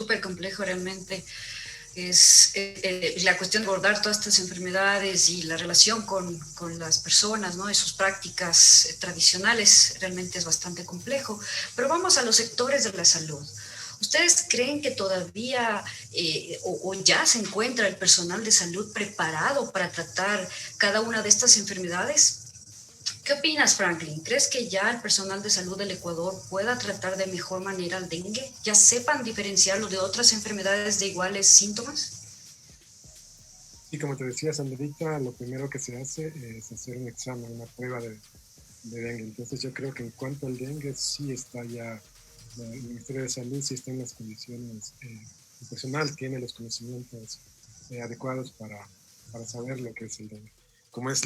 súper complejo realmente. Es la cuestión de abordar todas estas enfermedades y la relación con las personas, ¿no? Y sus prácticas tradicionales realmente es bastante complejo. Pero vamos a los sectores de la salud. ¿Ustedes creen que todavía o ya se encuentra el personal de salud preparado para tratar cada una de estas enfermedades? ¿Qué opinas, Franklin? ¿Crees que ya el personal de salud del Ecuador pueda tratar de mejor manera el dengue? ¿Ya sepan diferenciarlo de otras enfermedades de iguales síntomas? Y como te decía, Sandrita, lo primero que se hace es hacer un examen, una prueba de dengue. Entonces yo creo que en cuanto al dengue, sí está ya, el Ministerio de Salud sí está en las condiciones, el personal tiene los conocimientos adecuados para saber lo que es el dengue. Como es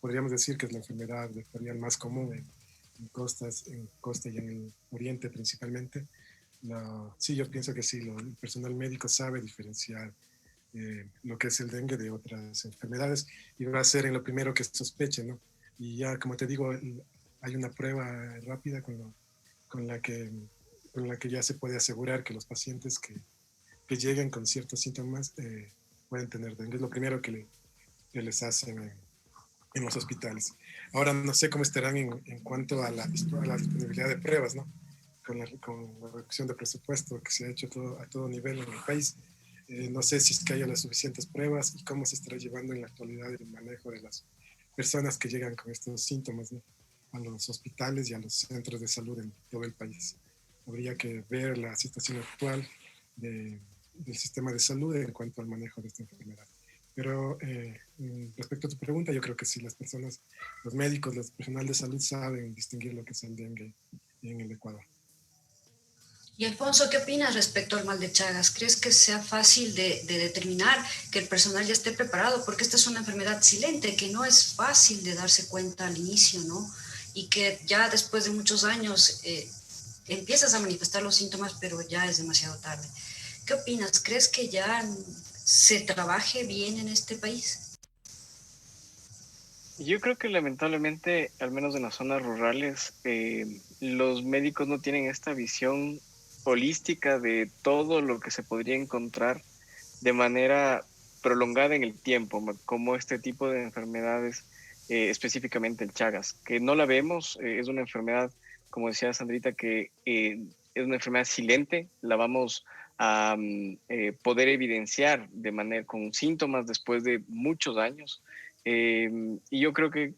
podríamos decir que es la enfermedad vectorial más común en costa y en el oriente principalmente. Sí, yo pienso que sí, el personal médico sabe diferenciar lo que es el dengue de otras enfermedades y va a ser en lo primero que sospeche, ¿no? Y ya, como te digo, hay una prueba rápida con la que ya se puede asegurar que los pacientes que lleguen con ciertos síntomas pueden tener dengue. Es lo primero que les hacen en los hospitales. Ahora no sé cómo estarán en cuanto a la disponibilidad de pruebas, ¿no? Con la reducción de presupuesto que se ha hecho a todo nivel en el país. No sé si es que haya las suficientes pruebas y cómo se estará llevando en la actualidad el manejo de las personas que llegan con estos síntomas, ¿no? A los hospitales y a los centros de salud en todo el país. Habría que ver la situación actual del sistema de salud en cuanto al manejo de esta enfermedad. Pero respecto a tu pregunta, yo creo que sí, las personas, los médicos, el personal de salud saben distinguir lo que es el dengue en el Ecuador. Y Alfonso, ¿qué opinas respecto al mal de Chagas? ¿Crees que sea fácil de determinar que el personal ya esté preparado? Porque esta es una enfermedad silente que no es fácil de darse cuenta al inicio, ¿no? Y que ya después de muchos años empiezas a manifestar los síntomas, pero ya es demasiado tarde. ¿Qué opinas? ¿Crees que ya se trabaje bien en este país? Yo creo que lamentablemente, al menos en las zonas rurales, los médicos no tienen esta visión holística de todo lo que se podría encontrar de manera prolongada en el tiempo, como este tipo de enfermedades, específicamente el Chagas, que no la vemos, es una enfermedad, como decía Sandrita, que es una enfermedad silente, la vamos a poder evidenciar de manera con síntomas después de muchos años. Y yo creo que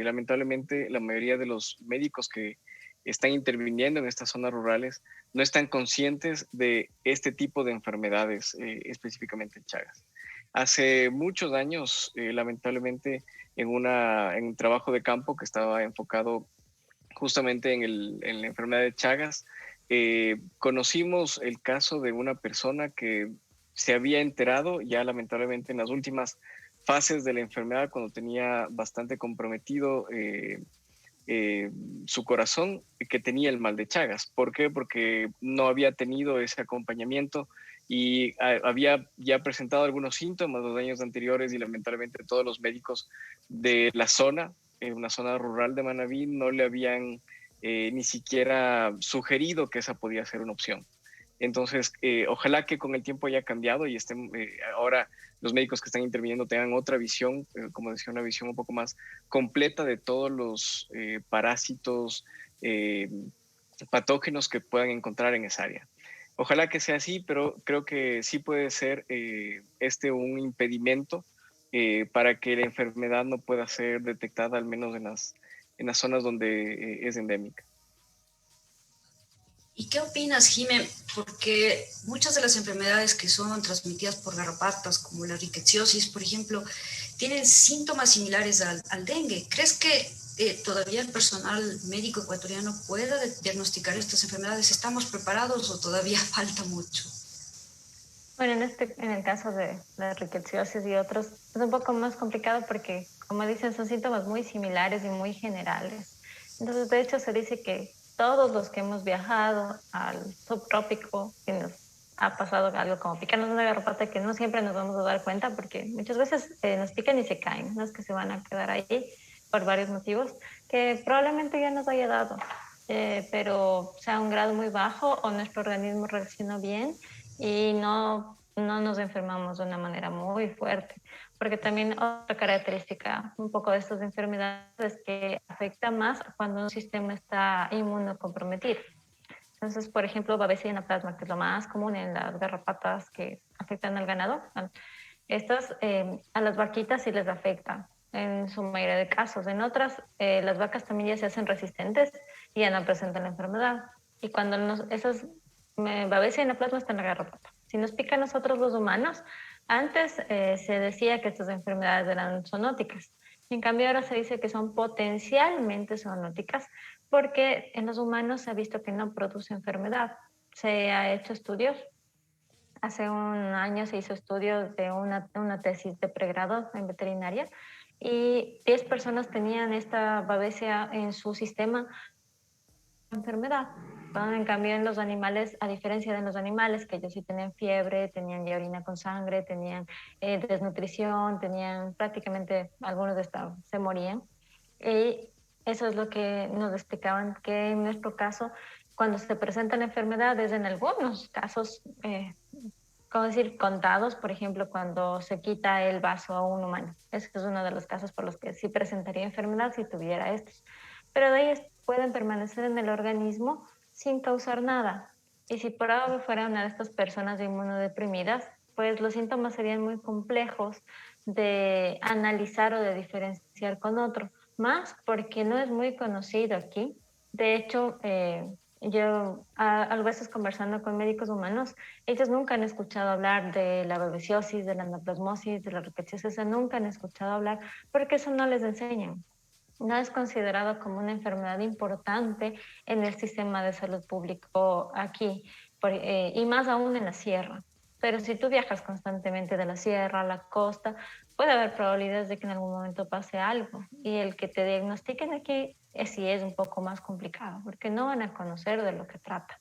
lamentablemente la mayoría de los médicos que están interviniendo en estas zonas rurales no están conscientes de este tipo de enfermedades, específicamente el Chagas. Hace muchos años, lamentablemente, en un trabajo de campo que estaba enfocado justamente en la enfermedad de Chagas, conocimos el caso de una persona que se había enterado ya lamentablemente en las últimas fases de la enfermedad, cuando tenía bastante comprometido su corazón, que tenía el mal de Chagas. ¿Por qué? Porque no había tenido ese acompañamiento y había ya presentado algunos síntomas los años anteriores y lamentablemente todos los médicos de la zona, una zona rural de Manabí, no le habían ni siquiera sugerido que esa podía ser una opción. Entonces, ojalá que con el tiempo haya cambiado y estén ahora los médicos que están interviniendo tengan otra visión, como decía, una visión un poco más completa de todos los parásitos, patógenos que puedan encontrar en esa área. Ojalá que sea así, pero creo que sí puede ser un impedimento para que la enfermedad no pueda ser detectada, al menos en las zonas donde es endémica. ¿Y qué opinas, Jimé? Porque muchas de las enfermedades que son transmitidas por garrapatas, como la rickettsiosis, por ejemplo, tienen síntomas similares al dengue. ¿Crees que todavía el personal médico ecuatoriano pueda diagnosticar estas enfermedades? ¿Estamos preparados o todavía falta mucho? Bueno, en el caso de la rickettsiosis y otros, es un poco más complicado porque, como dicen, son síntomas muy similares y muy generales. Entonces, de hecho, se dice que todos los que hemos viajado al subtrópico, que nos ha pasado algo como picarnos una garrapata, que no siempre nos vamos a dar cuenta porque muchas veces nos pican y se caen, no es que se van a quedar ahí por varios motivos, que probablemente ya nos haya dado, pero sea un grado muy bajo o nuestro organismo reaccionó bien y no nos enfermamos de una manera muy fuerte. Porque también otra característica un poco de estas enfermedades es que afecta más cuando un sistema está inmunocomprometido. Entonces, por ejemplo, babésia y anaplasma, que es lo más común en las garrapatas que afectan al ganado. Estas a las vaquitas sí les afecta en su mayoría de casos. En otras, las vacas también ya se hacen resistentes y ya no presentan la enfermedad. Y cuando esas babésia y anaplasma están en la garrapata. Si nos pica a nosotros los humanos, antes se decía que estas enfermedades eran zoonóticas. En cambio, ahora se dice que son potencialmente zoonóticas porque en los humanos se ha visto que no produce enfermedad. Se ha hecho estudios. Hace un año se hizo estudios de una tesis de pregrado en veterinaria y 10 personas tenían esta babesia en su sistema enfermedad. En cambio, en los animales, a diferencia de los animales, que ellos sí tenían fiebre, tenían ya orina con sangre, tenían desnutrición, tenían prácticamente algunos de estos se morían. Y eso es lo que nos explicaban, que en nuestro caso, cuando se presentan enfermedades, en algunos casos, como decir, contados, por ejemplo, cuando se quita el vaso a un humano. Ese es uno de los casos por los que sí presentaría enfermedad si tuviera estos. Pero de ellos pueden permanecer en el organismo sin causar nada. Y si por algo fuera una de estas personas inmunodeprimidas, pues los síntomas serían muy complejos de analizar o de diferenciar con otro. Más porque no es muy conocido aquí. De hecho, yo a veces conversando con médicos humanos, ellos nunca han escuchado hablar de la babesiosis, de la anaplasmosis, de la rickettsiosis, nunca han escuchado hablar porque eso no les enseñan. No es considerado como una enfermedad importante en el sistema de salud público aquí, y más aún en la sierra. Pero si tú viajas constantemente de la sierra a la costa, puede haber probabilidades de que en algún momento pase algo. Y el que te diagnostiquen aquí sí es un poco más complicado, porque no van a conocer de lo que trata.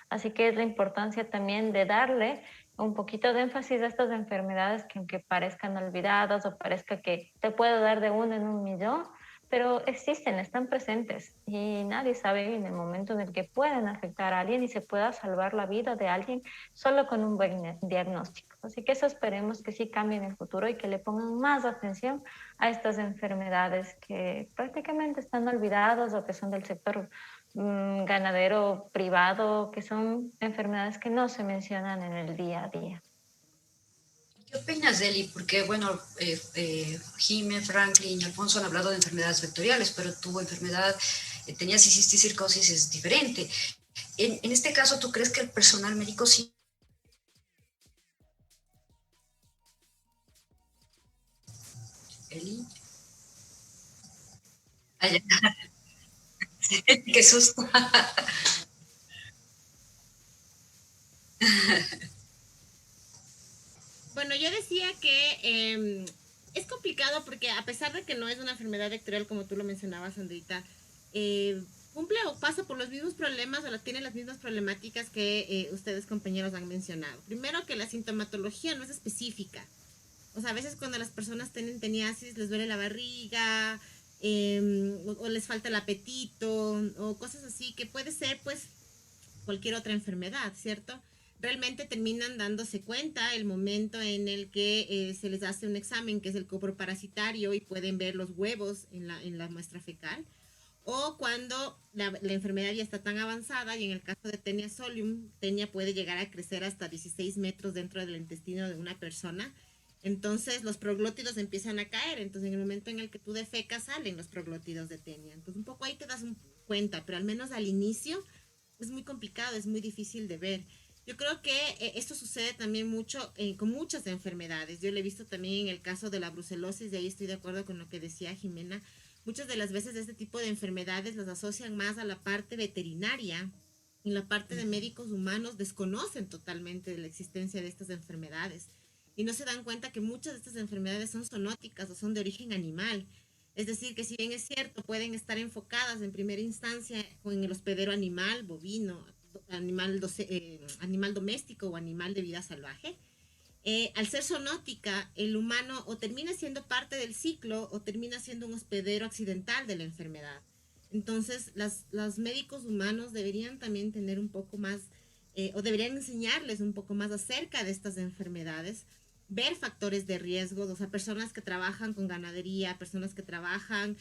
Así que es la importancia también de darle un poquito de énfasis a estas enfermedades que aunque parezcan olvidadas o parezca que te puedo dar de uno en un millón, pero existen, están presentes y nadie sabe en el momento en el que pueden afectar a alguien y se pueda salvar la vida de alguien solo con un buen diagnóstico. Así que eso esperemos que sí cambie en el futuro y que le pongan más atención a estas enfermedades que prácticamente están olvidadas o que son del sector ganadero privado, que son enfermedades que no se mencionan en el día a día. ¿Qué opinas, Eli? Porque, bueno, Jimé, Franklin y Alfonso han hablado de enfermedades vectoriales, pero tu enfermedad, tenías cistitis circosis, es diferente. En este caso, ¿tú crees que el personal médico sí? Eli. Ay, qué susto. Bueno, yo decía que es complicado porque a pesar de que no es una enfermedad vectorial como tú lo mencionabas, Andrita, cumple o pasa por los mismos problemas o tiene las mismas problemáticas que ustedes compañeros han mencionado. Primero que la sintomatología no es específica. O sea, a veces cuando las personas tienen teniasis les duele la barriga o les falta el apetito o cosas así que puede ser pues cualquier otra enfermedad, ¿cierto? Realmente terminan dándose cuenta el momento en el que se les hace un examen que es el coproparasitario y pueden ver los huevos en la muestra fecal, o cuando la enfermedad ya está tan avanzada y en el caso de Tenia solium, Tenia puede llegar a crecer hasta 16 metros dentro del intestino de una persona. Entonces los proglótidos empiezan a caer, entonces en el momento en el que tú defecas salen los proglótidos de Tenia. Entonces un poco ahí te das cuenta, pero al menos al inicio es muy complicado, es muy difícil de ver. Yo creo que esto sucede también mucho con muchas enfermedades. Yo lo he visto también en el caso de la brucelosis, de ahí estoy de acuerdo con lo que decía Jimena. Muchas de las veces este tipo de enfermedades las asocian más a la parte veterinaria. En la parte de médicos humanos desconocen totalmente de la existencia de estas enfermedades y no se dan cuenta que muchas de estas enfermedades son zoonóticas o son de origen animal. Es decir, que si bien es cierto, pueden estar enfocadas en primera instancia en el hospedero animal, bovino, animal doméstico o animal de vida salvaje, al ser zoonótica, el humano o termina siendo parte del ciclo o termina siendo un hospedero accidental de la enfermedad. Entonces, los médicos humanos deberían también tener un poco más o deberían enseñarles un poco más acerca de estas enfermedades, ver factores de riesgo, o sea, personas que trabajan con ganadería, personas que trabajan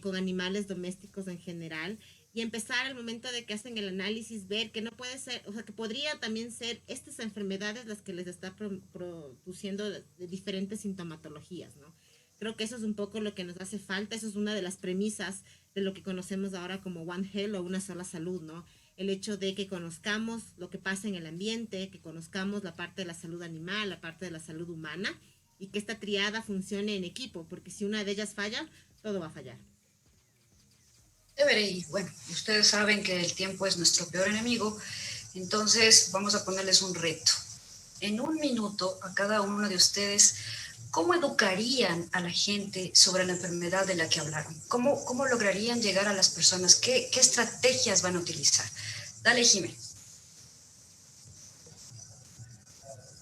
con animales domésticos en general, y empezar al momento de que hacen el análisis, ver que no puede ser, o sea, que podría también ser estas enfermedades las que les está produciendo de diferentes sintomatologías, ¿no? Creo que eso es un poco lo que nos hace falta, eso es una de las premisas de lo que conocemos ahora como One Health o una sola salud, ¿no? El hecho de que conozcamos lo que pasa en el ambiente, que conozcamos la parte de la salud animal, la parte de la salud humana, y que esta triada funcione en equipo, porque si una de ellas falla, todo va a fallar. Y bueno, ustedes saben que el tiempo es nuestro peor enemigo, entonces vamos a ponerles un reto. En un minuto a cada uno de ustedes, ¿cómo educarían a la gente sobre la enfermedad de la que hablaron? ¿Cómo lograrían llegar a las personas? ¿Qué estrategias van a utilizar? Dale, Jimé.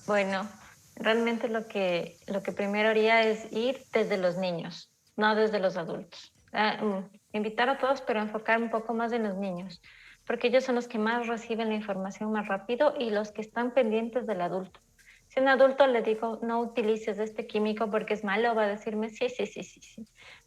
Bueno, realmente lo que primero haría es ir desde los niños, no desde los adultos. Invitar a todos, pero enfocar un poco más en los niños, porque ellos son los que más reciben la información más rápido y los que están pendientes del adulto. Si a un adulto le digo, no utilices este químico porque es malo, va a decirme, sí.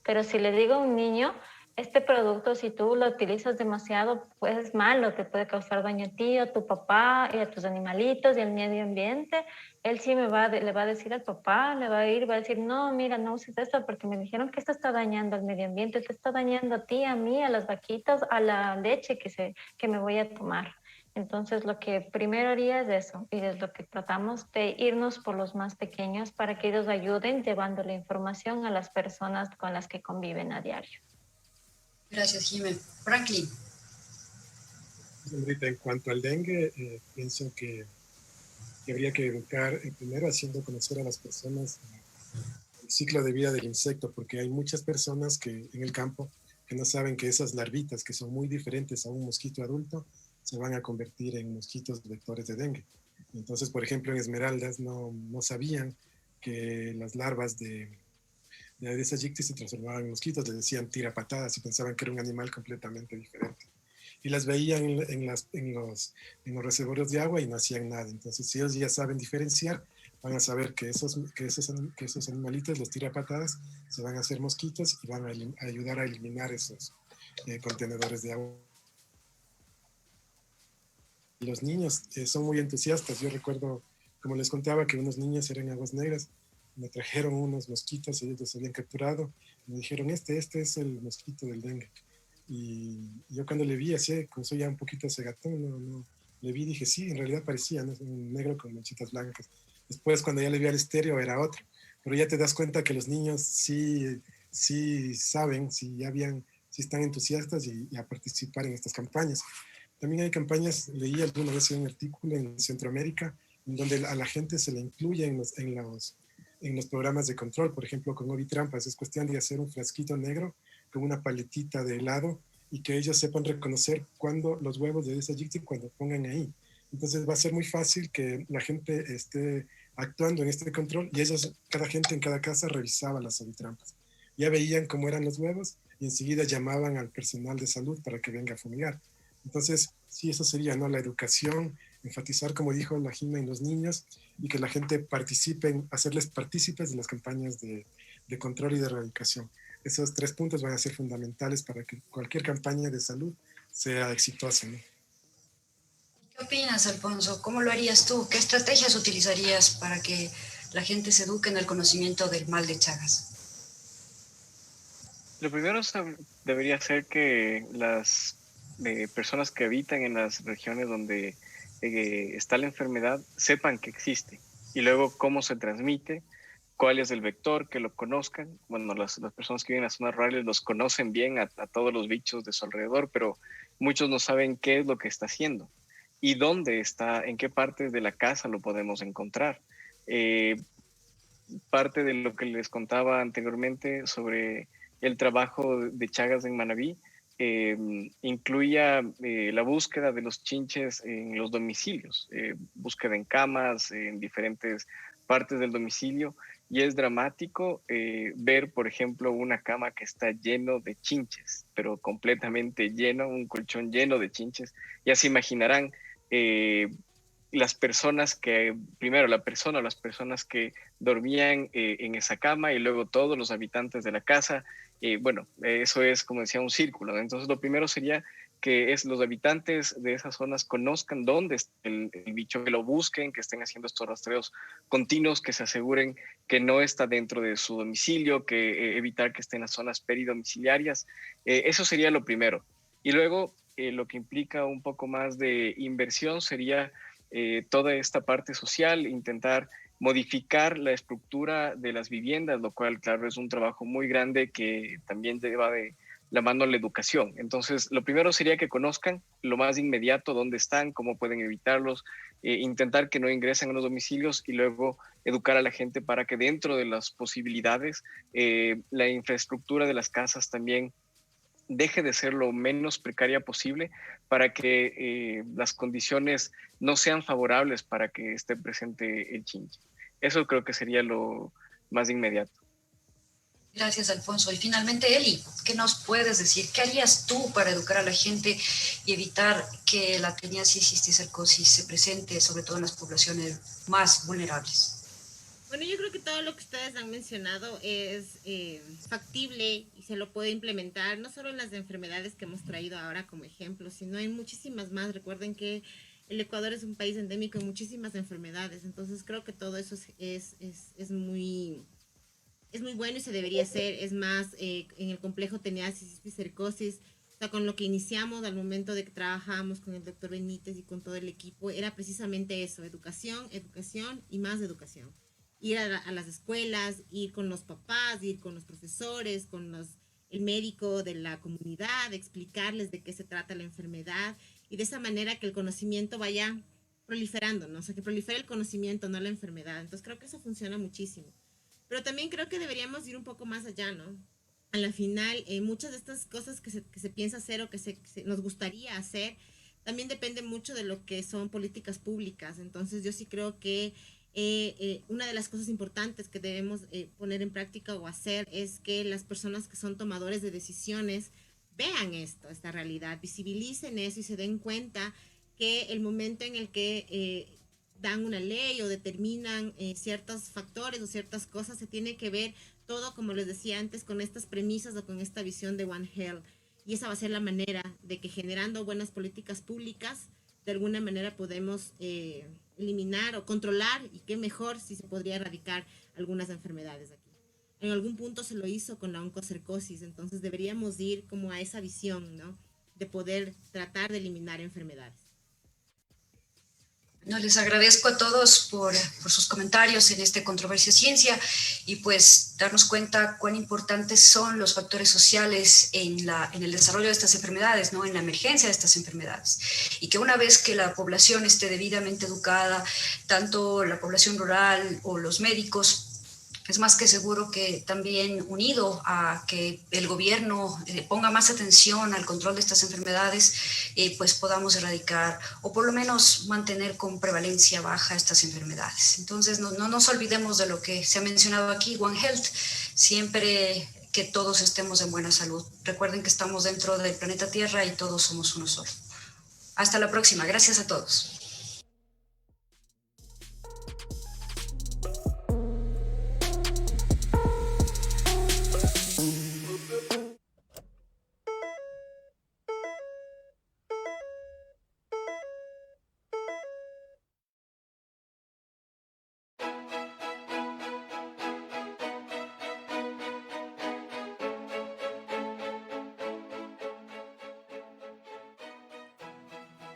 Pero si le digo a un niño, este producto, si tú lo utilizas demasiado, pues es malo, te puede causar daño a ti, a tu papá y a tus animalitos y al medio ambiente. Él sí le va a decir al papá, va a decir, no, mira, no uses esto porque me dijeron que esto está dañando al medio ambiente, te está dañando a ti, a mí, a las vaquitas, a la leche que me voy a tomar. Entonces, lo que primero haría es eso, y es lo que tratamos de irnos por los más pequeños para que ellos ayuden llevando la información a las personas con las que conviven a diario. Gracias, Jimé. Franklin. Ahorita, en cuanto al dengue, pienso que habría que educar primero haciendo conocer a las personas el ciclo de vida del insecto, porque hay muchas personas que en el campo que no saben que esas larvitas, que son muy diferentes a un mosquito adulto, se van a convertir en mosquitos vectores de dengue. Entonces, por ejemplo, en Esmeraldas no sabían que las larvas de Aedes aegypti se transformaban en mosquitos, les decían tira patadas y pensaban que era un animal completamente diferente. Y las veían en los reservorios de agua y no hacían nada. Entonces, si ellos ya saben diferenciar, van a saber que esos animalitos, los tirapatadas, se van a hacer mosquitos y van a ayudar a eliminar esos contenedores de agua. Los niños son muy entusiastas. Yo recuerdo, como les contaba, que unos niños eran aguas negras. Me trajeron unos mosquitos, ellos los habían capturado. Me dijeron, este es el mosquito del dengue. Y yo cuando le vi, así, como soy ya un poquito cegatón, le vi y dije, sí, en realidad parecía, ¿no? Un negro con manchitas blancas. Después, cuando ya le vi al estéreo, era otro. Pero ya te das cuenta que los niños sí saben, sí están entusiastas y a participar en estas campañas. También hay campañas, leí alguna vez un artículo en Centroamérica, en donde a la gente se le incluye en los programas de control, por ejemplo, con ovitrampas. Es cuestión de hacer un frasquito negro con una paletita de helado y que ellos sepan reconocer cuando los huevos de Aedes aegypti cuando pongan ahí. Entonces va a ser muy fácil que la gente esté actuando en este control y cada gente en cada casa revisaba las ovitrampas. Ya veían cómo eran los huevos y enseguida llamaban al personal de salud para que venga a fumigar. Entonces, sí, eso sería, ¿no? La educación, enfatizar, como dijo la Jimena, en los niños y que la gente participe, hacerles partícipes de las campañas de control y de erradicación. Esos 3 puntos van a ser fundamentales para que cualquier campaña de salud sea exitosa, ¿no? ¿Qué opinas, Alfonso? ¿Cómo lo harías tú? ¿Qué estrategias utilizarías para que la gente se eduque en el conocimiento del mal de Chagas? Lo primero debería ser que las personas que habitan en las regiones donde está la enfermedad sepan que existe y luego cómo se transmite, cuál es el vector, que lo conozcan. Bueno, las personas que viven en las zonas rurales los conocen bien a todos los bichos de su alrededor, pero muchos no saben qué es lo que está haciendo y dónde está, en qué partes de la casa lo podemos encontrar. Parte de lo que les contaba anteriormente sobre el trabajo de Chagas en Manabí incluía la búsqueda de los chinches en los domicilios, búsqueda en camas, en diferentes partes del domicilio, y es dramático ver, por ejemplo, una cama que está lleno de chinches, pero completamente lleno, un colchón lleno de chinches. Ya se imaginarán las personas que, primero la persona o las personas que dormían en esa cama y luego todos los habitantes de la casa. Bueno, eso es, como decía, un círculo, ¿no? Entonces lo primero sería que los habitantes de esas zonas conozcan dónde está el bicho, que lo busquen, que estén haciendo estos rastreos continuos, que se aseguren que no está dentro de su domicilio, que evitar que esté en las zonas peridomiciliarias. Eso sería lo primero. Y luego lo que implica un poco más de inversión sería toda esta parte social, intentar modificar la estructura de las viviendas, lo cual, claro, es un trabajo muy grande que también lleva de la mano a la educación. Entonces, lo primero sería que conozcan lo más inmediato dónde están, cómo pueden evitarlos, intentar que no ingresen a los domicilios y luego educar a la gente para que dentro de las posibilidades, la infraestructura de las casas también deje de ser lo menos precaria posible para que las condiciones no sean favorables para que esté presente el chinche. Eso creo que sería lo más inmediato. Gracias, Alfonso. Y finalmente, Eli, ¿qué nos puedes decir? ¿Qué harías tú para educar a la gente y evitar que la teniasis y cisticercosis se presente, sobre todo en las poblaciones más vulnerables? Bueno, yo creo que todo lo que ustedes han mencionado es factible y se lo puede implementar, no solo en las enfermedades que hemos traído ahora como ejemplo, sino en muchísimas más. Recuerden que el Ecuador es un país endémico de muchísimas enfermedades, entonces creo que todo eso es muy bueno y se debería hacer. Es más, en el complejo teniasis y cisticercosis, o sea, con lo que iniciamos al momento de que trabajábamos con el doctor Benítez y con todo el equipo, era precisamente eso: educación, educación y más educación. Ir a las escuelas, ir con los papás, ir con los profesores, con el médico de la comunidad, explicarles de qué se trata la enfermedad y de esa manera que el conocimiento vaya proliferando, ¿no? O sea, que prolifere el conocimiento, no la enfermedad. Entonces creo que eso funciona muchísimo. Pero también creo que deberíamos ir un poco más allá, ¿no? A la final, muchas de estas cosas que se piensa hacer o que nos gustaría hacer, también depende mucho de lo que son políticas públicas. Entonces yo sí creo que una de las cosas importantes que debemos poner en práctica o hacer es que las personas que son tomadores de decisiones vean esta realidad, visibilicen eso y se den cuenta que el momento en el que dan una ley o determinan ciertos factores o ciertas cosas, se tiene que ver todo, como les decía antes, con estas premisas o con esta visión de One Health. Y esa va a ser la manera de que, generando buenas políticas públicas, de alguna manera podemos eliminar o controlar, y qué mejor si se podría erradicar algunas enfermedades aquí. En algún punto se lo hizo con la oncocercosis, entonces deberíamos ir como a esa visión, ¿no? De poder tratar de eliminar enfermedades. No, les agradezco a todos por sus comentarios en este Controversia Ciencia y pues darnos cuenta cuán importantes son los factores sociales en el desarrollo de estas enfermedades, ¿no? En la emergencia de estas enfermedades. Y que una vez que la población esté debidamente educada, tanto la población rural o los médicos, es más que seguro que también unido a que el gobierno ponga más atención al control de estas enfermedades, pues podamos erradicar o por lo menos mantener con prevalencia baja estas enfermedades. Entonces no nos olvidemos de lo que se ha mencionado aquí, One Health, siempre que todos estemos en buena salud. Recuerden que estamos dentro del planeta Tierra y todos somos uno solo. Hasta la próxima. Gracias a todos.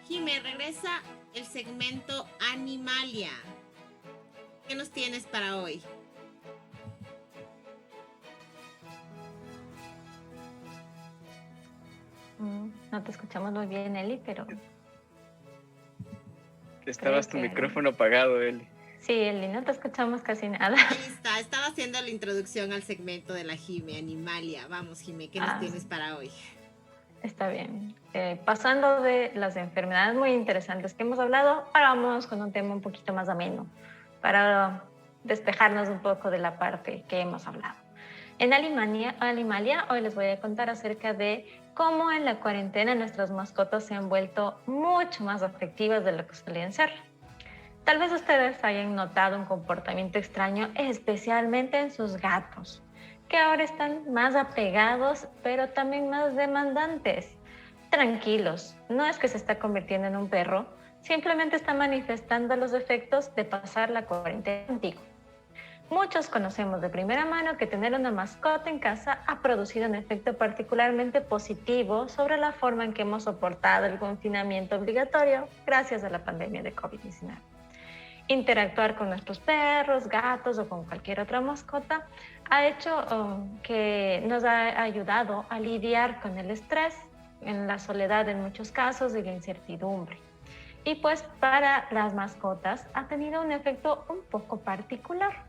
Jimé, regresa el segmento Animalia. ¿Qué nos tienes para hoy? No te escuchamos muy bien, Eli, pero... Estabas tu micrófono apagado, Eli. Sí, Eli, no te escuchamos casi nada. Ahí está, estaba haciendo la introducción al segmento de la Jimé, Animalia. Vamos, Jimé, ¿qué nos tienes para hoy? Está bien. Pasando de las enfermedades muy interesantes que hemos hablado, ahora vamos con un tema un poquito más ameno, para despejarnos un poco de la parte que hemos hablado. En Animalia hoy les voy a contar acerca de cómo en la cuarentena nuestras mascotas se han vuelto mucho más afectivas de lo que solían ser. Tal vez ustedes hayan notado un comportamiento extraño, especialmente en sus gatos, que ahora están más apegados, pero también más demandantes. Tranquilos, no es que se está convirtiendo en un perro, simplemente está manifestando los efectos de pasar la cuarentena contigo. Muchos conocemos de primera mano que tener una mascota en casa ha producido un efecto particularmente positivo sobre la forma en que hemos soportado el confinamiento obligatorio gracias a la pandemia de COVID-19. Interactuar con nuestros perros, gatos o con cualquier otra mascota ha hecho que nos ha ayudado a lidiar con el estrés, en la soledad en muchos casos y la incertidumbre. Y pues para las mascotas ha tenido un efecto un poco particular.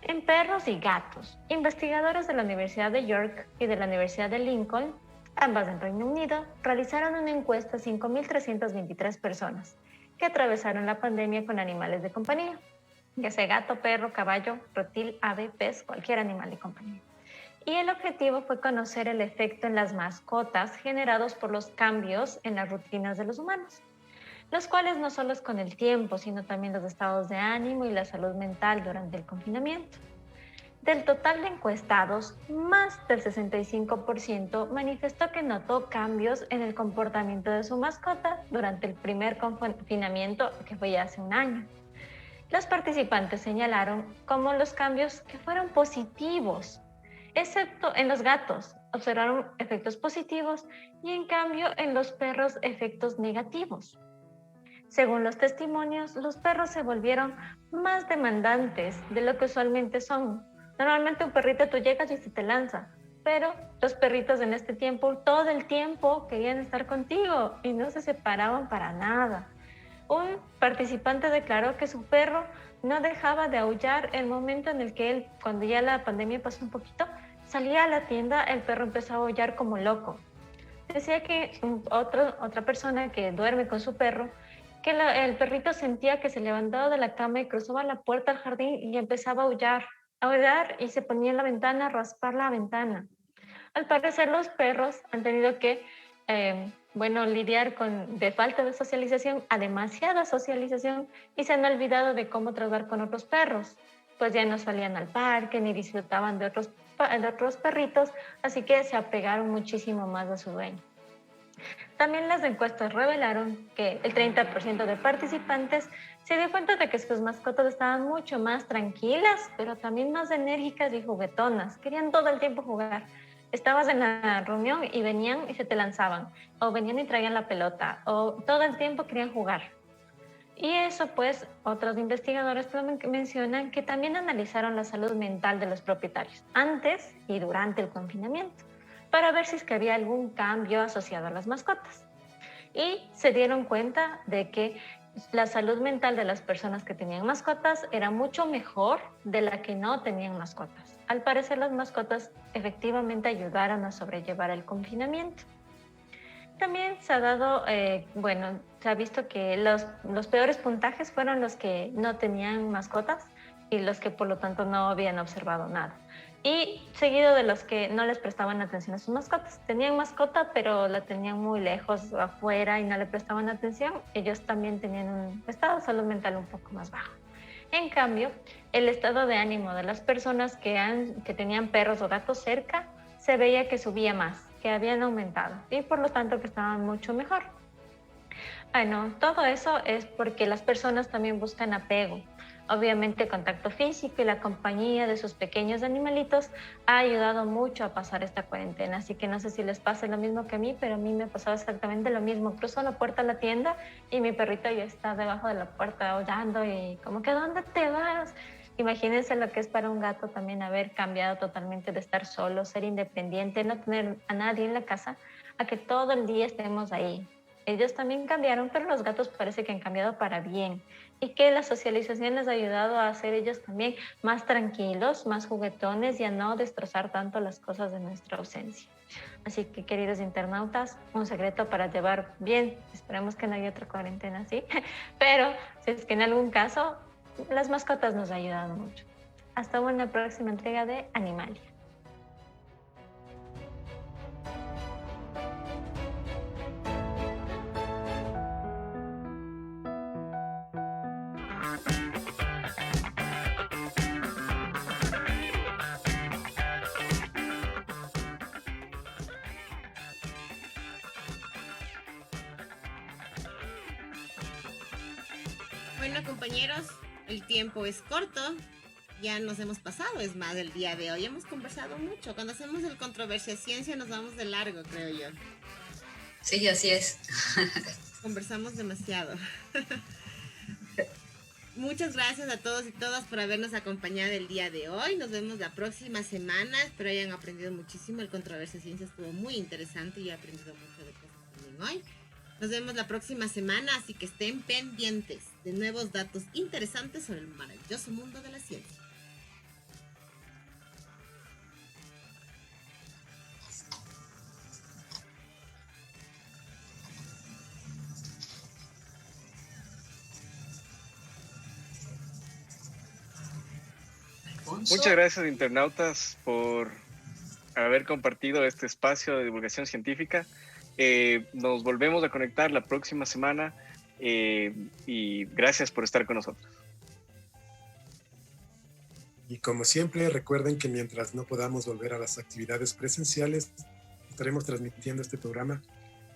En perros y gatos, investigadores de la Universidad de York y de la Universidad de Lincoln, ambas en Reino Unido, realizaron una encuesta a 5.323 personas que atravesaron la pandemia con animales de compañía, ya sea gato, perro, caballo, reptil, ave, pez, cualquier animal de compañía. Y el objetivo fue conocer el efecto en las mascotas generados por los cambios en las rutinas de los humanos, los cuales no solo es con el tiempo, sino también los estados de ánimo y la salud mental durante el confinamiento. Del total de encuestados, más del 65% manifestó que notó cambios en el comportamiento de su mascota durante el primer confinamiento, que fue ya hace un año. Los participantes señalaron como los cambios que fueron positivos, excepto en los gatos, observaron efectos positivos y en cambio en los perros efectos negativos. Según los testimonios, los perros se volvieron más demandantes de lo que usualmente son. Normalmente un perrito tú llegas y se te lanza, pero los perritos en este tiempo, todo el tiempo querían estar contigo y no se separaban para nada. Un participante declaró que su perro no dejaba de aullar el momento en el que él, cuando ya la pandemia pasó un poquito, salía a la tienda, el perro empezó a aullar como loco. Decía que otra persona que duerme con su perro, que el perrito sentía que se levantaba de la cama y cruzaba la puerta al jardín y empezaba a aullar y se ponía en la ventana a raspar la ventana. Al parecer los perros han tenido que lidiar de falta de socialización a demasiada socialización y se han olvidado de cómo tratar con otros perros, pues ya no salían al parque ni disfrutaban de otros perritos, así que se apegaron muchísimo más a su dueño. También las encuestas revelaron que el 30% de participantes se dio cuenta de que sus mascotas estaban mucho más tranquilas, pero también más enérgicas y juguetonas. Querían todo el tiempo jugar. Estabas en la reunión y venían y se te lanzaban, o venían y traían la pelota, o todo el tiempo querían jugar. Y eso, pues, otros investigadores mencionan que también analizaron la salud mental de los propietarios antes y durante el confinamiento, para ver si es que había algún cambio asociado a las mascotas. Y se dieron cuenta de que la salud mental de las personas que tenían mascotas era mucho mejor de la que no tenían mascotas. Al parecer, las mascotas efectivamente ayudaron a sobrellevar el confinamiento. También se ha dado, se ha visto que los peores puntajes fueron los que no tenían mascotas y los que por lo tanto no habían observado nada. Y seguido de los que no les prestaban atención a sus mascotas. Tenían mascota, pero la tenían muy lejos, afuera, y no le prestaban atención. Ellos también tenían un estado de salud mental un poco más bajo. En cambio, el estado de ánimo de las personas que tenían perros o gatos cerca se veía que subía más, que habían aumentado, y por lo tanto que estaban mucho mejor. Bueno, todo eso es porque las personas también buscan apego. Obviamente el contacto físico y la compañía de sus pequeños animalitos ha ayudado mucho a pasar esta cuarentena, así que no sé si les pasa lo mismo que a mí, pero a mí me pasaba exactamente lo mismo. Cruzo la puerta a la tienda y mi perrito ya está debajo de la puerta aullando y como que ¿dónde te vas? Imagínense lo que es para un gato también haber cambiado totalmente de estar solo, ser independiente, no tener a nadie en la casa, a que todo el día estemos ahí. Ellos también cambiaron, pero los gatos parece que han cambiado para bien y que la socialización les ha ayudado a ser ellos también más tranquilos, más juguetones y a no destrozar tanto las cosas de nuestra ausencia. Así que, queridos internautas, un secreto para llevar bien, esperemos que no haya otra cuarentena así, pero si es que en algún caso las mascotas nos ayudan mucho. Hasta una próxima entrega de Animalia. Bueno, compañeros, el tiempo es corto. Ya nos hemos pasado, es más, el día de hoy hemos conversado mucho. Cuando hacemos el Controversia Ciencia nos vamos de largo, creo yo. Sí, así es. Conversamos demasiado. Muchas gracias a todos y todas por habernos acompañado el día de hoy. Nos vemos la próxima semana. Espero hayan aprendido muchísimo. El Controversia Ciencia estuvo muy interesante y yo he aprendido mucho de cosas también hoy. Nos vemos la próxima semana, así que estén pendientes de nuevos datos interesantes sobre el maravilloso mundo de la ciencia. Muchas gracias, internautas, por haber compartido este espacio de divulgación científica. Nos volvemos a conectar la próxima semana y gracias por estar con nosotros. Y como siempre, recuerden que mientras no podamos volver a las actividades presenciales, estaremos transmitiendo este programa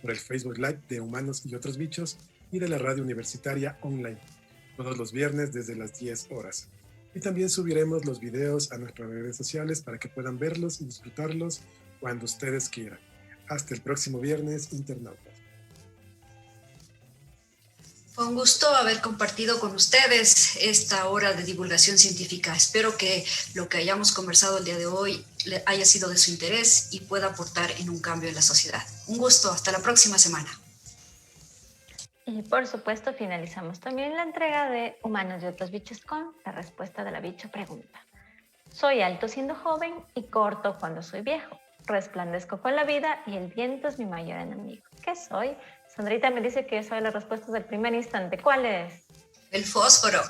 por el Facebook Live de Humanos y Otros Bichos y de la radio universitaria online, todos los viernes desde las 10 horas. Y también subiremos los videos a nuestras redes sociales para que puedan verlos y disfrutarlos cuando ustedes quieran. Hasta el próximo viernes, internautas. Fue un gusto haber compartido con ustedes esta hora de divulgación científica. Espero que lo que hayamos conversado el día de hoy haya sido de su interés y pueda aportar en un cambio en la sociedad. Un gusto, hasta la próxima semana. Y por supuesto finalizamos también la entrega de Humanos y Otros Bichos con la respuesta de la bicho pregunta. Soy alto siendo joven y corto cuando soy viejo. Resplandezco con la vida y el viento es mi mayor enemigo. ¿Qué soy? Sandrita me dice que yo soy la respuesta del primer instante. ¿Cuál es? El fósforo.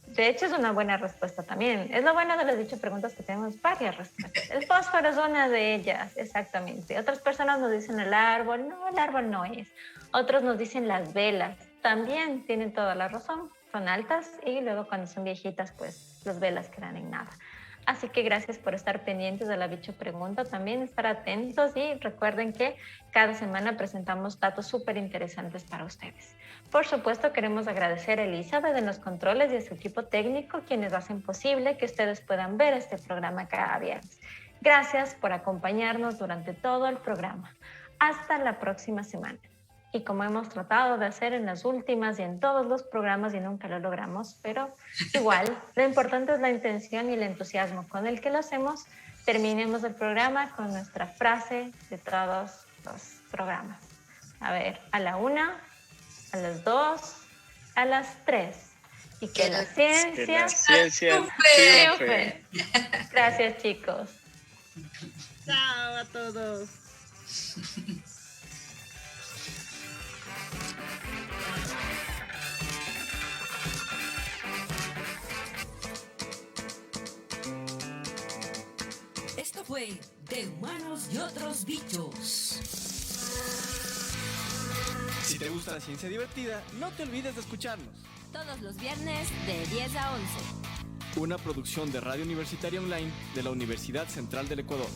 De hecho, es una buena respuesta también. Es lo bueno de las dicho preguntas que tenemos varias respuestas. El fósforo es una de ellas, exactamente. Otras personas nos dicen el árbol. No, el árbol no es. Otros nos dicen las velas. También tienen toda la razón. Son altas y luego cuando son viejitas, pues las velas quedan en nada. Así que gracias por estar pendientes de la bicho pregunta, también estar atentos y recuerden que cada semana presentamos datos súper interesantes para ustedes. Por supuesto, queremos agradecer a Elizabeth en los controles y a su equipo técnico, quienes hacen posible que ustedes puedan ver este programa cada viernes. Gracias por acompañarnos durante todo el programa. Hasta la próxima semana. Y como hemos tratado de hacer en las últimas y en todos los programas y nunca lo logramos, pero igual, lo importante es la intención y el entusiasmo con el que lo hacemos. Terminemos el programa con nuestra frase de todos los programas. A ver, a la 1, a las 2, a las 3. Y que la ciencia triunfe. Gracias, chicos. Chao a todos. Esto fue De Humanos y Otros Bichos. Si te gusta la ciencia divertida, no te olvides de escucharnos. Todos los viernes de 10 a 11. Una producción de Radio Universitaria Online de la Universidad Central del Ecuador.